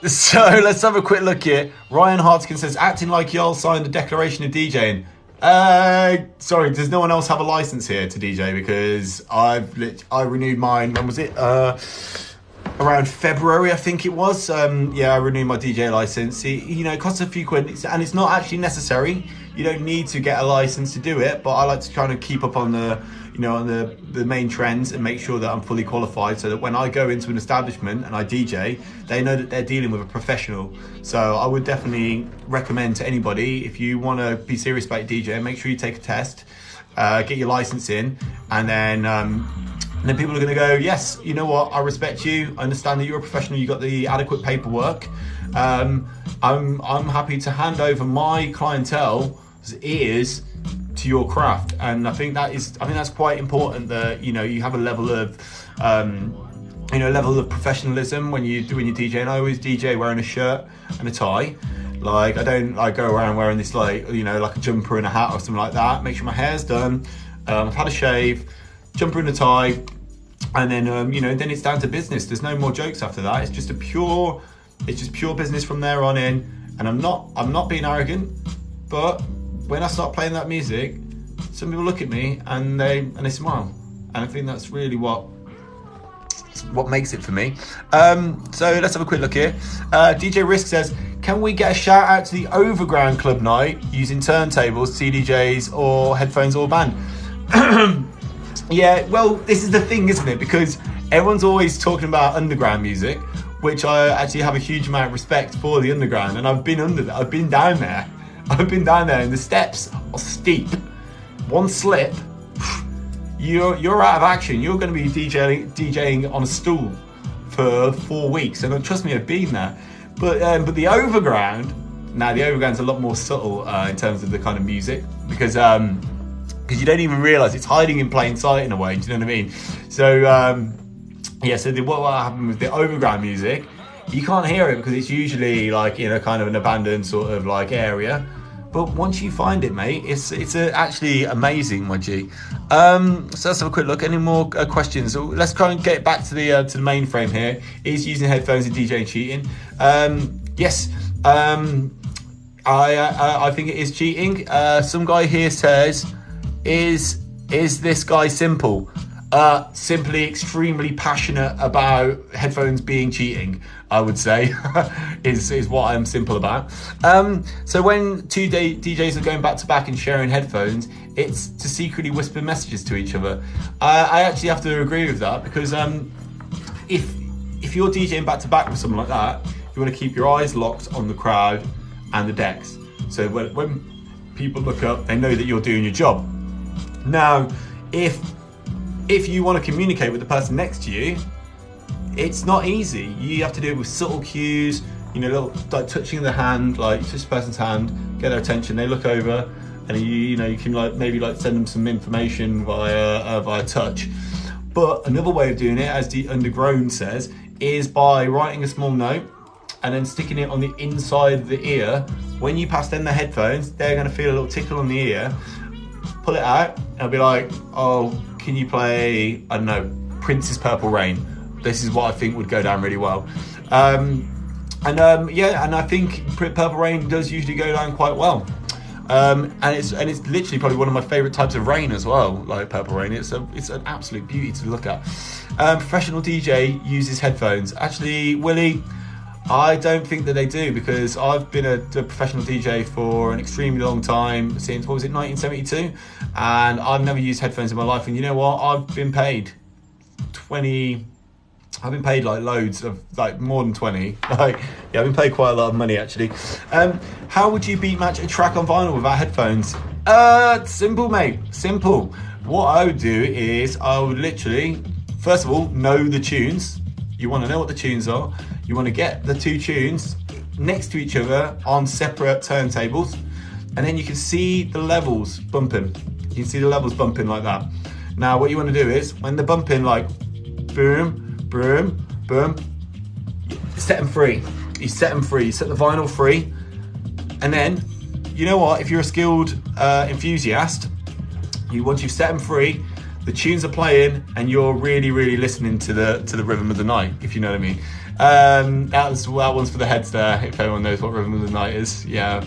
S3: let's have a quick look here. Ryan Hartskin says, acting like y'all signed the Declaration of DJing. Sorry, does no one else have a license here to DJ? Because I renewed mine. When was it? Around February, I think it was. I renewed my DJ license. It costs a few quid, and it's not actually necessary. You don't need to get a license to do it, but I like to try to keep up on the main trends and make sure that I'm fully qualified, so that when I go into an establishment and I DJ, they know that they're dealing with a professional. So I would definitely recommend to anybody, if you want to be serious about DJing, make sure you take a test, get your license in, and then people are going to go, yes, you know what, I respect you, I understand that you're a professional, you got the adequate paperwork. I'm happy to hand over my clientele's ears to your craft, and I think that's quite important, that you have a level of professionalism when you're DJing. I always DJ wearing a shirt and a tie. Like, I don't go around wearing this like a jumper and a hat or something like that. Make sure my hair's done, I've had a shave, jumper and a tie, and then then it's down to business. There's no more jokes after that. It's just pure business from there on in. And I'm not being arrogant, but when I start playing that music, some people look at me and they smile, and I think that's really what makes it for me. So let's have a quick look here. DJ Risk says, can we get a shout out to the Overground Club night using turntables, CDJs, or headphones or band? Yeah, well, this is the thing, isn't it? Because everyone's always talking about underground music, which I actually have a huge amount of respect for the underground, and I've been down there, and the steps are steep. One slip, you're out of action. You're going to be DJing on a stool for 4 weeks, and trust me, I've been there. But the overground, now the overground's a lot more subtle in terms of the kind of music, because you don't even realise it's hiding in plain sight in a way. Do you know what I mean? So what happened with the overground music? You can't hear it because it's usually like kind of an abandoned sort of like area. But once you find it, mate, it's actually amazing, my G. So let's have a quick look. Any more questions? So let's try and get back to the mainframe here. Is using headphones and DJing cheating? Yes. I think it is cheating. Some guy here says, is this guy simple? Simply extremely passionate about headphones being cheating, I would say, is what I'm simple about. So when two DJs are going back to back and sharing headphones, it's to secretly whisper messages to each other. I actually have to agree with that, because if you're DJing back to back with someone like that, you want to keep your eyes locked on the crowd and the decks. So when people look up, they know that you're doing your job. Now, if you want to communicate with the person next to you, it's not easy. You have to do it with subtle cues, little like touching the hand, like touch the person's hand, get their attention. They look over, and you can maybe send them some information via touch. But another way of doing it, as the Underground says, is by writing a small note and then sticking it on the inside of the ear. When you pass them the headphones, they're going to feel a little tickle on the ear. Pull it out, and I'll be like, oh, can you play, I don't know, Prince's Purple Rain? This is what I think would go down really well. And I think Purple Rain does usually go down quite well. And it's literally probably one of my favourite types of rain as well, like Purple Rain. It's an absolute beauty to look at. Professional DJ uses headphones. Actually, Willie, I don't think that they do, because I've been a professional DJ for an extremely long time, since, 1972? And I've never used headphones in my life. And you know what? I've been paid like loads of, like more than 20. I've been paid quite a lot of money, actually. How would you beat match a track on vinyl without headphones? Simple, mate, simple. What I would do is I would literally, first of all, know the tunes. You want to know what the tunes are. You want to get the two tunes next to each other on separate turntables, and then you can see the levels bumping. You can see the levels bumping like that. Now, what you want to do is, when they're bumping like boom, boom, boom, set them free. You set them free. You set the vinyl free, and then, you know what? If you're a skilled enthusiast, once you've set them free, the tunes are playing, and you're really, really listening to the rhythm of the night, if you know what I mean. That one's for the heads there, if anyone knows what rhythm of the night is. Yeah,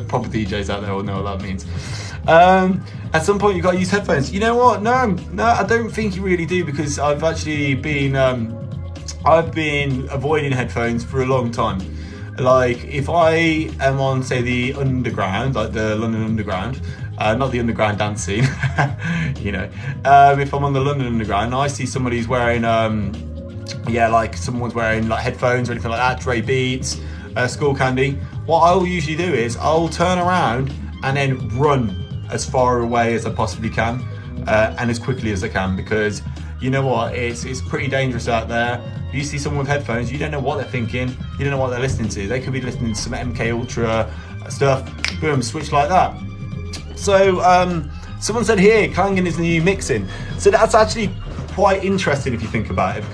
S3: proper DJs out there will know what that means. At some point, you've got to use headphones. You know what? No, I don't think you really do, because I've actually been avoiding headphones for a long time. Like, if I am on, say, the underground, like the London Underground, not the underground dance scene, you know, if I'm on the London Underground and I see somebody who's wearing, like someone's wearing like headphones or anything like that, Dre Beats, Skull Candy, what I'll usually do is I'll turn around and then run as far away as I possibly can, and as quickly as I can, because you know what, it's pretty dangerous out there. You see someone with headphones, you don't know what they're thinking, you don't know what they're listening to. They could be listening to some MK Ultra stuff, boom, switch like that. So someone said here, clanging is the new mixing. So that's actually quite interesting if you think about it,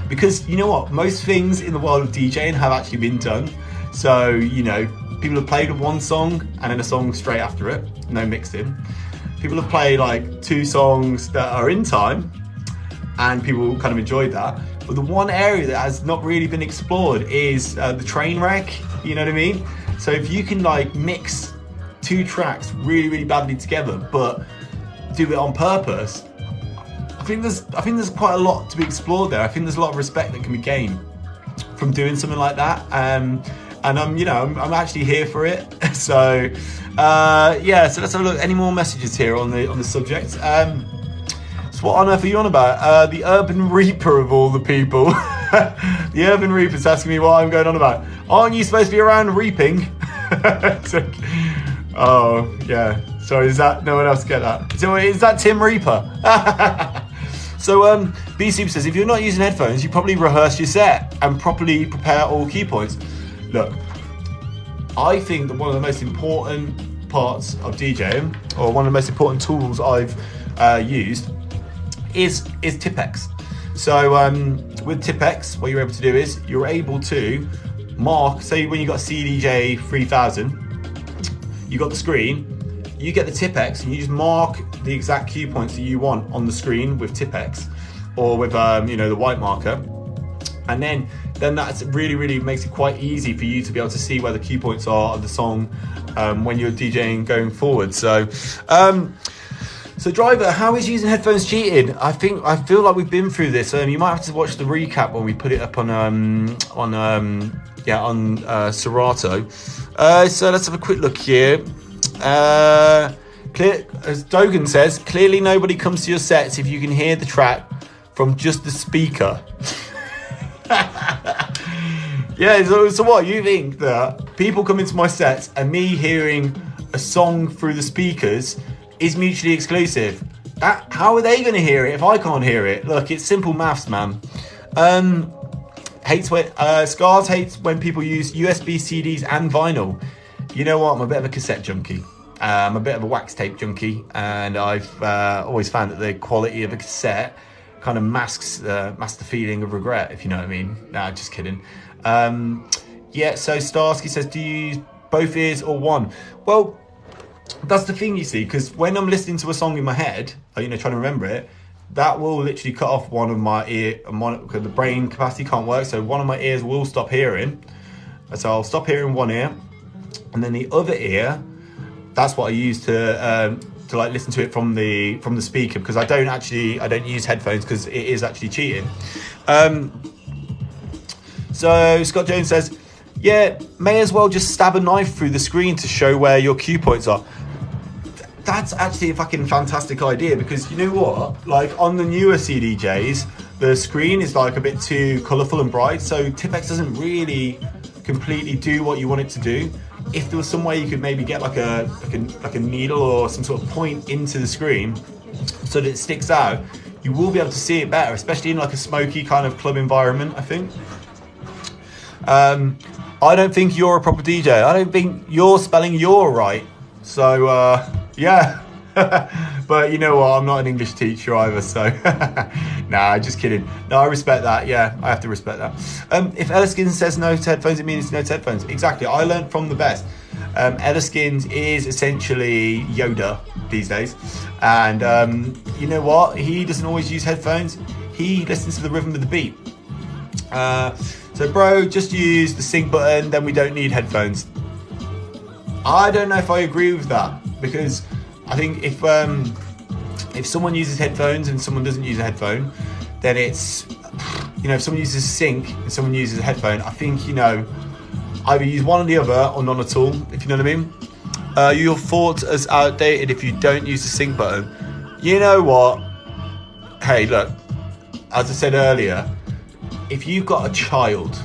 S3: because you know what, most things in the world of DJing have actually been done. So, you know, people have played one song and then a song straight after it, no mixing. People have played like 2 songs that are in time, and people kind of enjoyed that. But the one area that has not really been explored is the train wreck, you know what I mean? So if you can like mix 2 tracks really, really badly together, but do it on purpose, I think there's quite a lot to be explored there. I think there's a lot of respect that can be gained from doing something like that. And I'm actually here for it. So yeah, so let's have a look. Any more messages here on the subject? So what on earth are you on about? The Urban Reaper of all the people. The Urban Reaper's asking me what I'm going on about. Aren't you supposed to be around reaping? Oh yeah, sorry, is that, no one else get that? So is that Tim Reaper? So B Super says, if you're not using headphones, you probably rehearse your set and properly prepare all key points. Look, I think that one of the most important parts of DJing, or one of the most important tools I've used, is Tipex. So with Tipex, what you're able to do is you're able to mark, say when you got CDJ 3000, you got the screen, you get the Tipex and you just mark the exact cue points that you want on the screen with Tipex, or with the white marker, and then that's really makes it quite easy for you to be able to see where the cue points are of the song when you're DJing going forward. So so Driver, how is using headphones cheating? I feel like we've been through this. You might have to watch the recap when we put it up on Serato. So let's have a quick look here. As Dogan says, clearly nobody comes to your sets if you can hear the track from just the speaker. Yeah, so what, you think that people come into my sets and me hearing a song through the speakers is mutually exclusive? How are they going to hear it if I can't hear it? Look, it's simple maths, man. Scars hates when people use USB CDs and vinyl. You know what, I'm a bit of a cassette junkie. I'm a bit of a wax tape junkie, and I've always found that the quality of a cassette kind of masks the feeling of regret, if you know what I mean. Nah, just kidding. Yeah, so Starsky says, do you use both ears or one? Well, that's the thing, you see, because when I'm listening to a song in my head, trying to remember it, that will literally cut off one of my ear, because the brain capacity can't work, so one of my ears will stop hearing. So I'll stop hearing one ear, and then the other ear, that's what I use to like listen to it from the speaker, because I don't use headphones because it is actually cheating. So Scott Jones says, yeah, may as well just stab a knife through the screen to show where your cue points are. That's actually a fucking fantastic idea, because you know what? Like on the newer CDJs, the screen is like a bit too colourful and bright, so Tipex doesn't really completely do what you want it to do. If there was some way you could maybe get like a needle or some sort of point into the screen so that it sticks out, you will be able to see it better, especially in like a smoky kind of club environment, I think. I don't think you're a proper DJ. I don't think you're spelling "your" right. So yeah. But you know what, I'm not an English teacher either, so nah, just kidding. No, I respect that. Yeah, I have to respect that. If Ellerskins says no to headphones, it means no to headphones. Exactly, I learned from the best. Ellerskins is essentially Yoda these days, and you know what, he doesn't always use headphones. He listens to the rhythm of the beat. So bro, just use the sync button, then we don't need headphones. I don't know if I agree with that, because I think if someone uses headphones and someone doesn't use a headphone, then it's, you know, if someone uses a sync and someone uses a headphone, I think, you know, either use one or the other or none at all, if you know what I mean. Your thoughts as outdated if you don't use the sync button. You know what? Hey, look, as I said earlier, if you've got a child,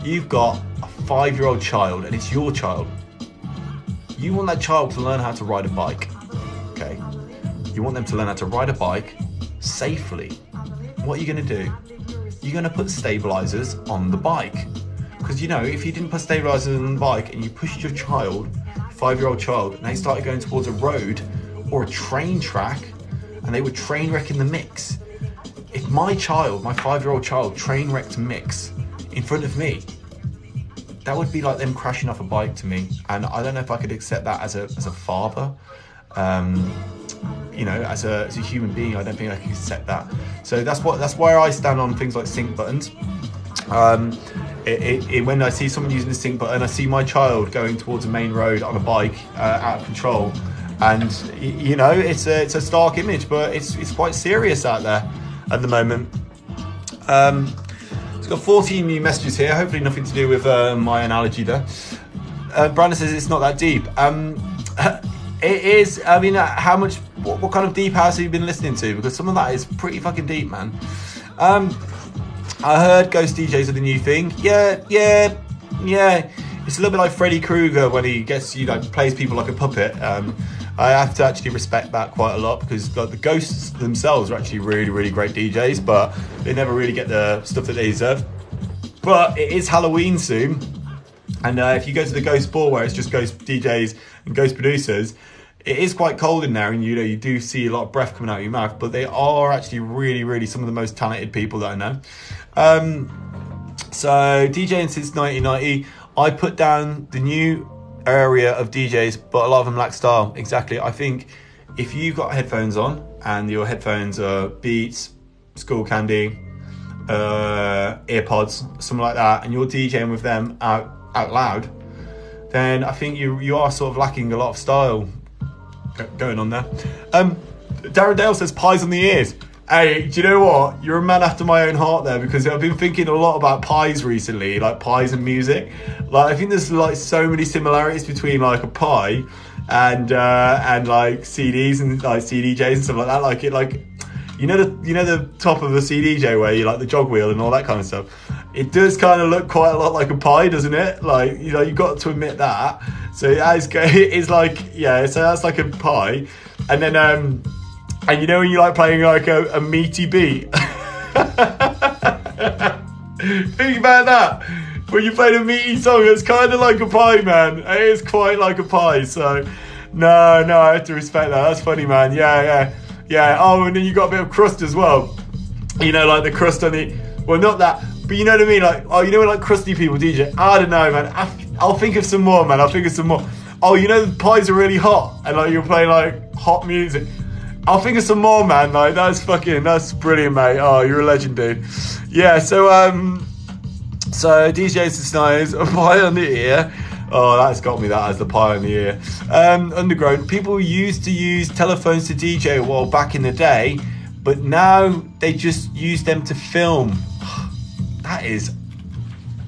S3: you've got a 5-year-old child and it's your child, you want that child to learn how to ride a bike, okay? You want them to learn how to ride a bike safely. What are you gonna do? You're gonna put stabilizers on the bike. Because, you know, if you didn't put stabilizers on the bike and you pushed your child, 5-year-old child, and they started going towards a road or a train track and they were train wrecking the mix. If my child, my 5-year-old child, train wrecked a mix in front of me, that would be like them crashing off a bike to me. And I don't know if I could accept that as a father. You know, as a human being, I don't think I can accept that. So that's where I stand on things like sync buttons. When I see someone using the sync button, I see my child going towards a main road on a bike out of control, and you know, it's a stark image, but it's quite serious out there at the moment. It's got 14 new messages here, hopefully nothing to do with my analogy there. Brandon says it's not that deep. It is. I mean, what kind of deep house have you been listening to? Because some of that is pretty fucking deep, man. I heard ghost DJs are the new thing. Yeah. It's a little bit like Freddy Krueger when he gets, you know, plays people like a puppet. I have to actually respect that quite a lot, because like, the ghosts themselves are actually really, really great DJs, but they never really get the stuff that they deserve. But it is Halloween soon, and if you go to the ghost ball where it's just ghost DJs and ghost producers, it is quite cold in there, and you know, you do see a lot of breath coming out of your mouth, but they are actually really, really some of the most talented people that I know. So DJing since 1990, I put down the new area of DJs, but a lot of them lack style. Exactly. I think if you've got headphones on and your headphones are Beats, Skull Candy, earpods, something like that, and you're DJing with them out loud, then I think you are sort of lacking a lot of style going on there. Darren Dale says pies on the ears. Hey, do you know what? You're a man after my own heart there, because I've been thinking a lot about pies recently, like pies and music. Like, I think there's like so many similarities between like a pie and like CDs and like CDJs and stuff like that. Like, it, like, you know the top of a CDJ where you like the jog wheel and all that kind of stuff. It does kind of look quite a lot like a pie, doesn't it? Like, you know, you've got to admit that. So it's like, yeah, so that's like a pie. And then and you know when you like playing like a meaty beat? Think about that. When you play a meaty song, it's kind of like a pie, man. It is quite like a pie. So no, I have to respect that. That's funny, man. Yeah. Oh, and then you got a bit of crust as well. You know, like the crust on the, well, not that, but you know what I mean? Like, oh, you know when like crusty people DJ? I don't know, man. I'll think of some more, man. I'll think of some more. Oh, you know the pies are really hot, and like you're playing like hot music. I'll think of some more, man. Like, that's brilliant, mate. Oh, you're a legend, dude. Yeah, so DJs Snipes, a pie on the ear. Oh, that's got me, that as the pie on the ear. Underground, people used to use telephones to DJ well back in the day, but now they just use them to film. That is,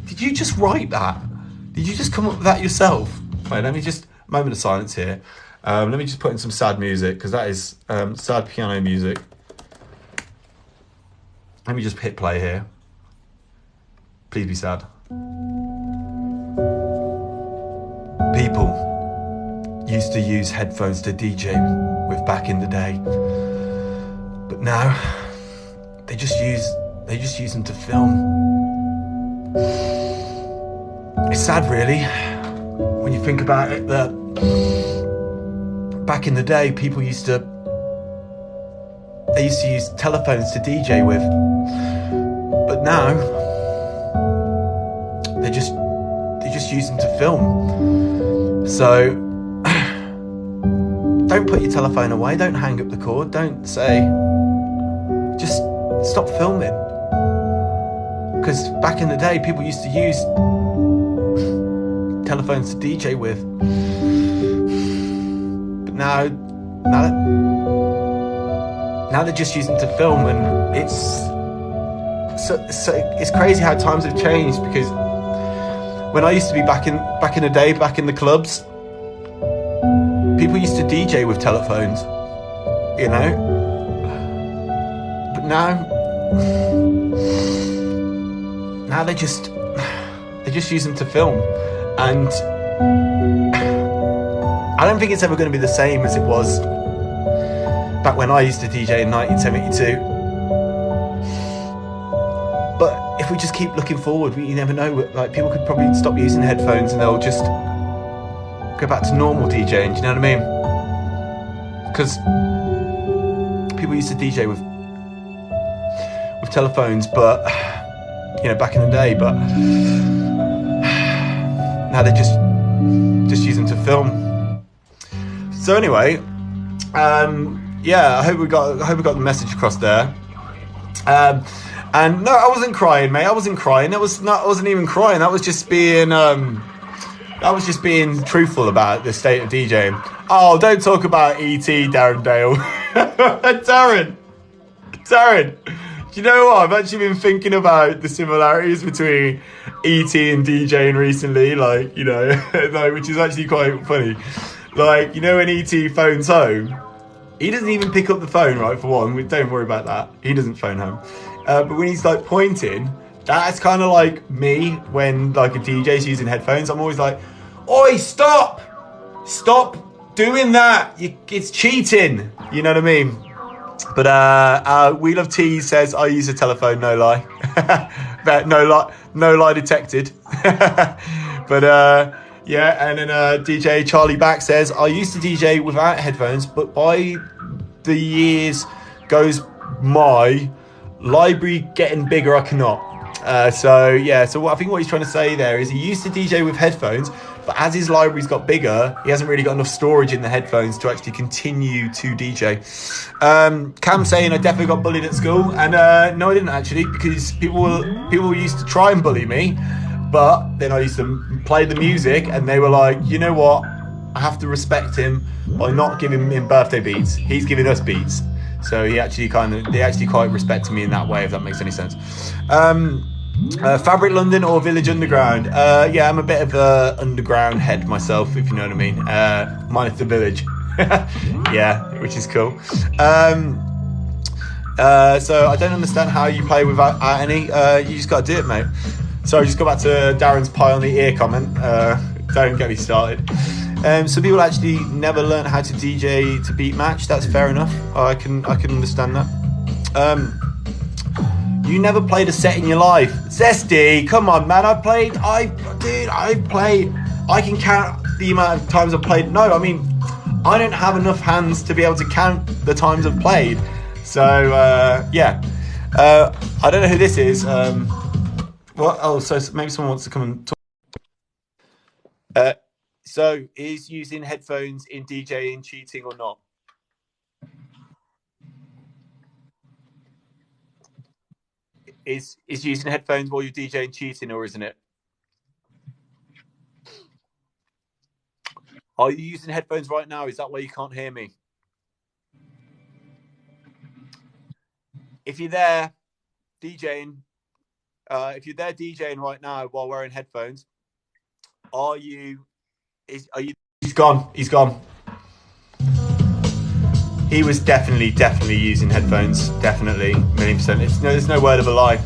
S3: did you just write that? Did you just come up with that yourself? Wait, let me just, moment of silence here. Let me just put in some sad music, because that is sad piano music. Let me just hit play here. Please be sad. People used to use headphones to DJ with back in the day, but now they just use them to film. It's sad, really, when you think about it, that back in the day, people used to use telephones to DJ with, but now they just use them to film. So don't put your telephone away, don't hang up the cord, don't say, just stop filming. Because back in the day, people used to use telephones to DJ with. But now they're just using them to film, and it's crazy how times have changed. Because when I used to be back in the day, back in the clubs, people used to DJ with telephones, you know. But now they just use them to film, and I don't think it's ever going to be the same as it was back when I used to DJ in 1972. But if we just keep looking forward, you never know. Like, people could probably stop using headphones and they'll just go back to normal DJing. Do you know what I mean? Because people used to DJ with telephones, but back in the day. But now they just use them to film. So anyway, yeah, I hope we got the message across there. And no, I wasn't crying, mate. I wasn't crying. I wasn't even crying. That was just being truthful about the state of DJing. Oh, don't talk about E.T., Darren Dale. Darren. Do you know what? I've actually been thinking about the similarities between E.T. and DJing recently, like, which is actually quite funny. Like, when E.T. phones home, he doesn't even pick up the phone, right, for one. Don't worry about that. He doesn't phone home. But when he's, like, pointing, that's kind of like me when, like, a DJ's using headphones. I'm always like, oi, stop! Stop doing that! It's cheating! You know what I mean? But We Love Tease says, I use a telephone, no lie. But no lie detected. But, yeah, and then DJ Charlie Back says, I used to DJ without headphones, but by the years goes my library getting bigger, I cannot. So I think what he's trying to say there is he used to DJ with headphones, but as his library's got bigger, he hasn't really got enough storage in the headphones to actually continue to DJ. Cam saying, I definitely got bullied at school, and no, I didn't actually, because people used to try and bully me, but then I used to play the music, and they were like, you know what, I have to respect him by not giving him birthday beats. He's giving us beats. So they actually quite respected me in that way, if that makes any sense. Fabric London or Village Underground? Yeah, I'm a bit of a underground head myself, if you know what I mean. Minus the Village. Yeah, which is cool. So I don't understand how you play without any. You just got to do it, mate. Sorry, just go back to Darren's pie on the ear comment. Don't get me started. So people actually never learn how to DJ to beat match. That's fair enough. I can understand that. You never played a set in your life. Zesty, come on, man. I can count the amount of times I've played. No, I mean, I don't have enough hands to be able to count the times I've played. So, yeah. I don't know who this is. What? Oh, so maybe someone wants to come and talk. So, is using headphones in DJing cheating or not? Is using headphones while you're DJing cheating, or isn't it? Are you using headphones right now? Is that why you can't hear me? If you're there DJing, right now while wearing headphones, He's gone. He's gone. He was definitely using headphones. Definitely, 1,000,000%. There's no word of a lie.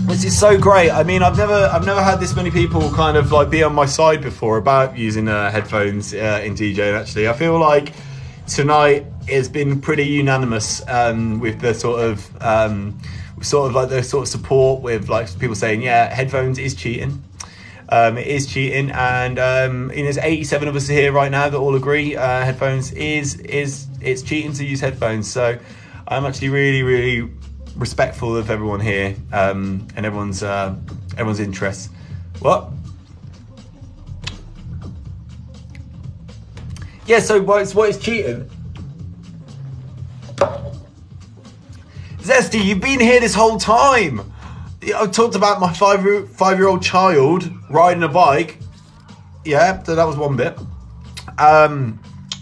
S3: This is so great. I mean, I've never had this many people kind of like be on my side before about using headphones in DJing. Actually, I feel like tonight has been pretty unanimous with the sort of support with like people saying, yeah, headphones is cheating. It is cheating, and there's 87 of us here right now that all agree headphones it's cheating to use headphones. So I'm actually really respectful of everyone here and everyone's interests. What? Yeah. So what is cheating? Zesty, you've been here this whole time. I talked about my five-year-old child riding a bike. Yeah, so that was one bit.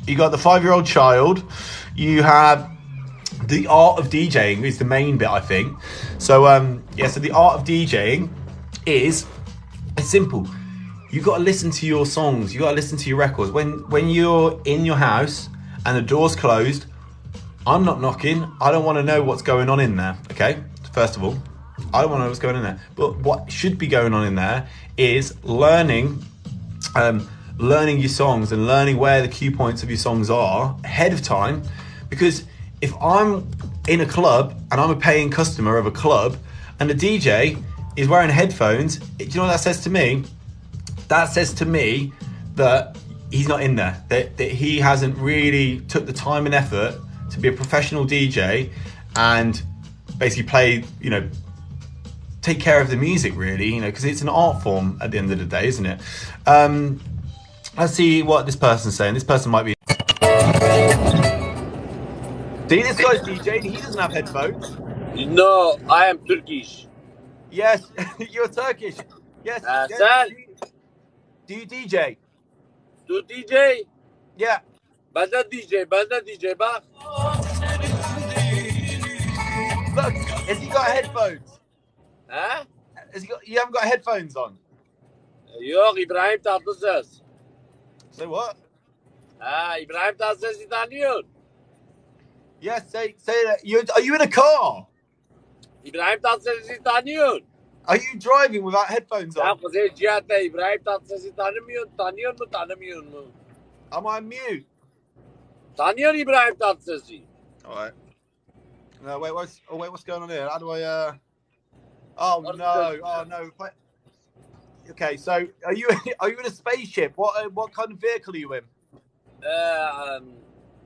S3: You got the 5-year-old child. You have the art of DJing is the main bit, I think. So yeah, so the art of DJing is it's simple. You got to listen to your songs. You got to listen to your records. When you're in your house and the door's closed, I'm not knocking. I don't want to know what's going on in there. Okay, first of all, I don't want to know what's going on in there. But what should be going on in there is learning your songs and learning where the cue points of your songs are ahead of time. Because if I'm in a club and I'm a paying customer of a club and the DJ is wearing headphones, do you know what that says to me? That says to me that he's not in there, that he hasn't really took the time and effort to be a professional DJ and basically play, take care of the music really, because it's an art form at the end of the day, isn't it? Let's see what this person's saying. This person might be... See, this guy's DJing, he doesn't have headphones.
S4: No, I am Turkish.
S3: Yes, you're Turkish. Yes, yes.
S4: Sen?
S3: Do you DJ?
S4: Do DJ?
S3: Yeah.
S4: Ben de DJ, bak.
S3: Look, has he got headphones?
S4: Huh?
S3: You haven't got headphones on?
S4: Yok, İbrahim Tatlıses.
S3: Say what?
S4: Ha, İbrahim Tatlıses'i tanıyorsun.
S3: Yes, say that. Are you in a car?
S4: İbrahim Tatlıses'i tanıyorsun.
S3: Are you driving without headphones
S4: Sen
S3: on?
S4: Kuzey Cihat'ta İbrahim Tatlıses'i tanıyor mu?
S3: Am I mute?
S4: Tanıyor İbrahim Tatlıses'i.
S3: All right. No, wait, what's going on here? How do I, Oh, no. Okay, so are you in a spaceship? What kind of vehicle are you in?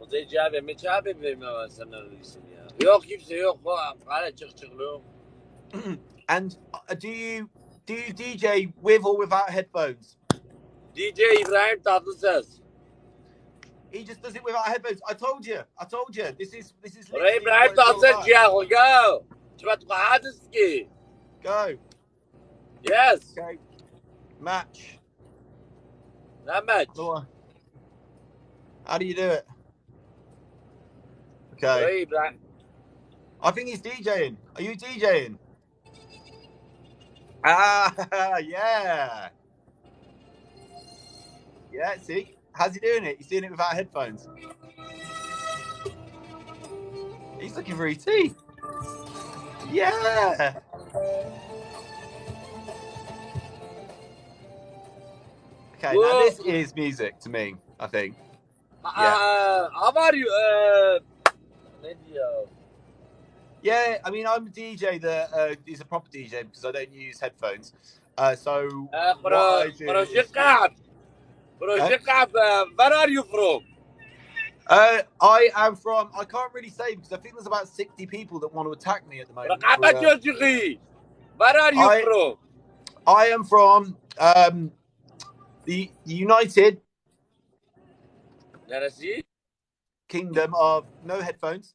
S4: Kuzey Cihat'ta meçabe vermem sen neredesin ya? Yok kimse yok. Hala çıklı.
S3: And do you DJ with or without headphones?
S4: DJ İbrahim Tatlıses.
S3: He just does it without headphones. I told you. This is.
S4: Oraya İbrahim Tatlıses Cihat, go. Çıbat kuhadis ki.
S3: Go.
S4: Yes.
S3: Okay. Match.
S4: Ne match?
S3: How do you do it? Okay.
S4: Oraya İbrahim.
S3: I think he's DJing. Are you DJing? Ah, yeah. Yeah, see? How's he doing it? He's doing it without headphones. He's looking for ET. Yeah. Okay, now this is music to me, I think. Yeah.
S4: How are you?
S3: Yeah, I mean, I'm a DJ that is a proper DJ because I don't use headphones. So what I do is...
S4: Where are you from?
S3: I am from... I can't really say because I think there's about 60 people that want to attack me at the moment.
S4: Where are you from?
S3: I am from the United Kingdom of no headphones.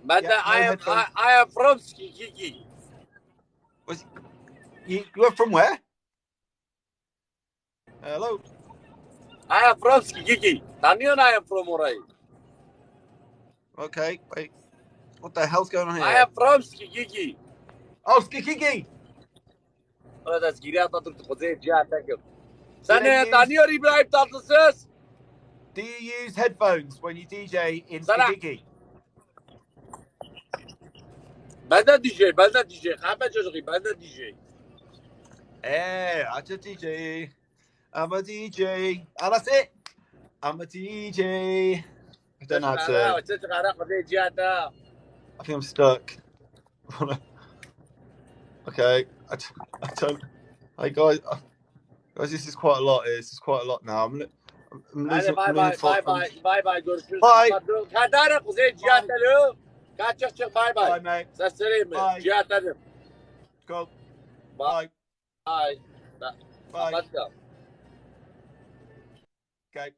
S4: But
S3: Yeah,
S4: I am from Skikiki.
S3: You are from where? Hello.
S4: I am from Skikiki. Tanyon, I am from Orai.
S3: Okay, wait. What the hell's going on here?
S4: I am from Skikiki.
S3: Oh, Skikiki.
S4: Oh, that's Giriata to Jose Jatakam. Sana Tanyor Ibrahim Tatlıses.
S3: Do you use headphones when you DJ in Skikiki?
S4: Ben de DJ. Hemen çocuğum, ben de DJ.
S3: I'm a DJ. I'm a DJ. Oh, that's it. I'm a DJ. I don't know how to... I think I'm stuck. Okay. I don't... Hey, guys. Guys, this is quite a lot. This is quite a lot now. I'm losing...
S4: Bye. Görüşürüz.
S3: Bye.
S4: Kadar Kuzey Cihat alo. Çık. Bye.
S3: Bye, mate.
S4: Sesleneyim mi?
S3: Bye.
S4: Cihat alo.
S3: Go. Bye.
S4: Bye.
S3: Bye. Okay.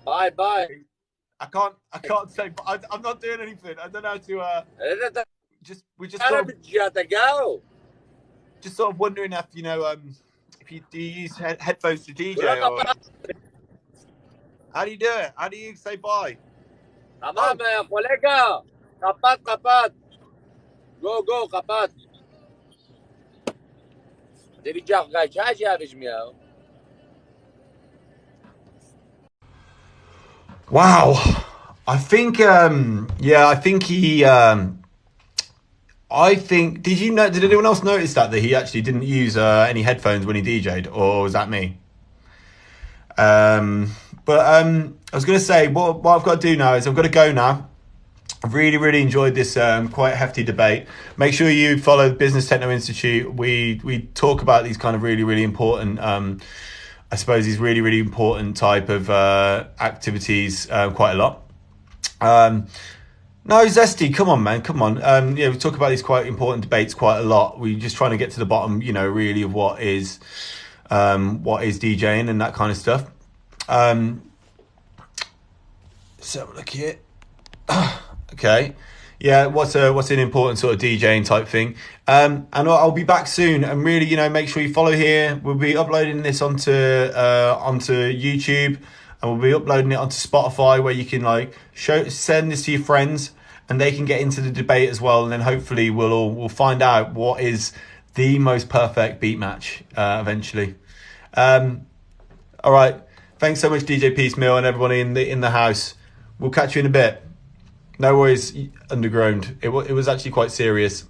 S4: Bye.
S3: I can't say. I'm not doing anything. I don't know how to. We're just sort of
S4: Go.
S3: wondering if Do you use headphones to DJ,
S4: Wala ka
S3: or
S4: pa.
S3: how do you do it? How do you say bye?
S4: Tamam kolega. Kapat. Go, kapat. Deli cevap gay. Çay abicim ya.
S3: Wow, I think I think he I think did anyone else notice that he actually didn't use any headphones when he DJ'd, or was that me? But I was going to say what I've got to do now is I've got to go now. I've really enjoyed this quite hefty debate. Make sure you follow the Business Techno Institute. We talk about these kind of really important I suppose these really important type of activities quite a lot. No, Zesty, come on, man, come on. We talk about these quite important debates quite a lot. We're just trying to get to the bottom, really of what is DJing and that kind of stuff. So look here. Okay. Yeah, what's an important sort of DJing type thing. And I'll be back soon, and really, make sure you follow here. We'll be uploading this onto YouTube, and we'll be uploading it onto Spotify, where you can send this to your friends and they can get into the debate as well, and then hopefully we'll find out what is the most perfect beat match eventually. All right. Thanks so much, DJ Piecemeal, and everybody in the house. We'll catch you in a bit. No worries, Underground. It was actually quite serious.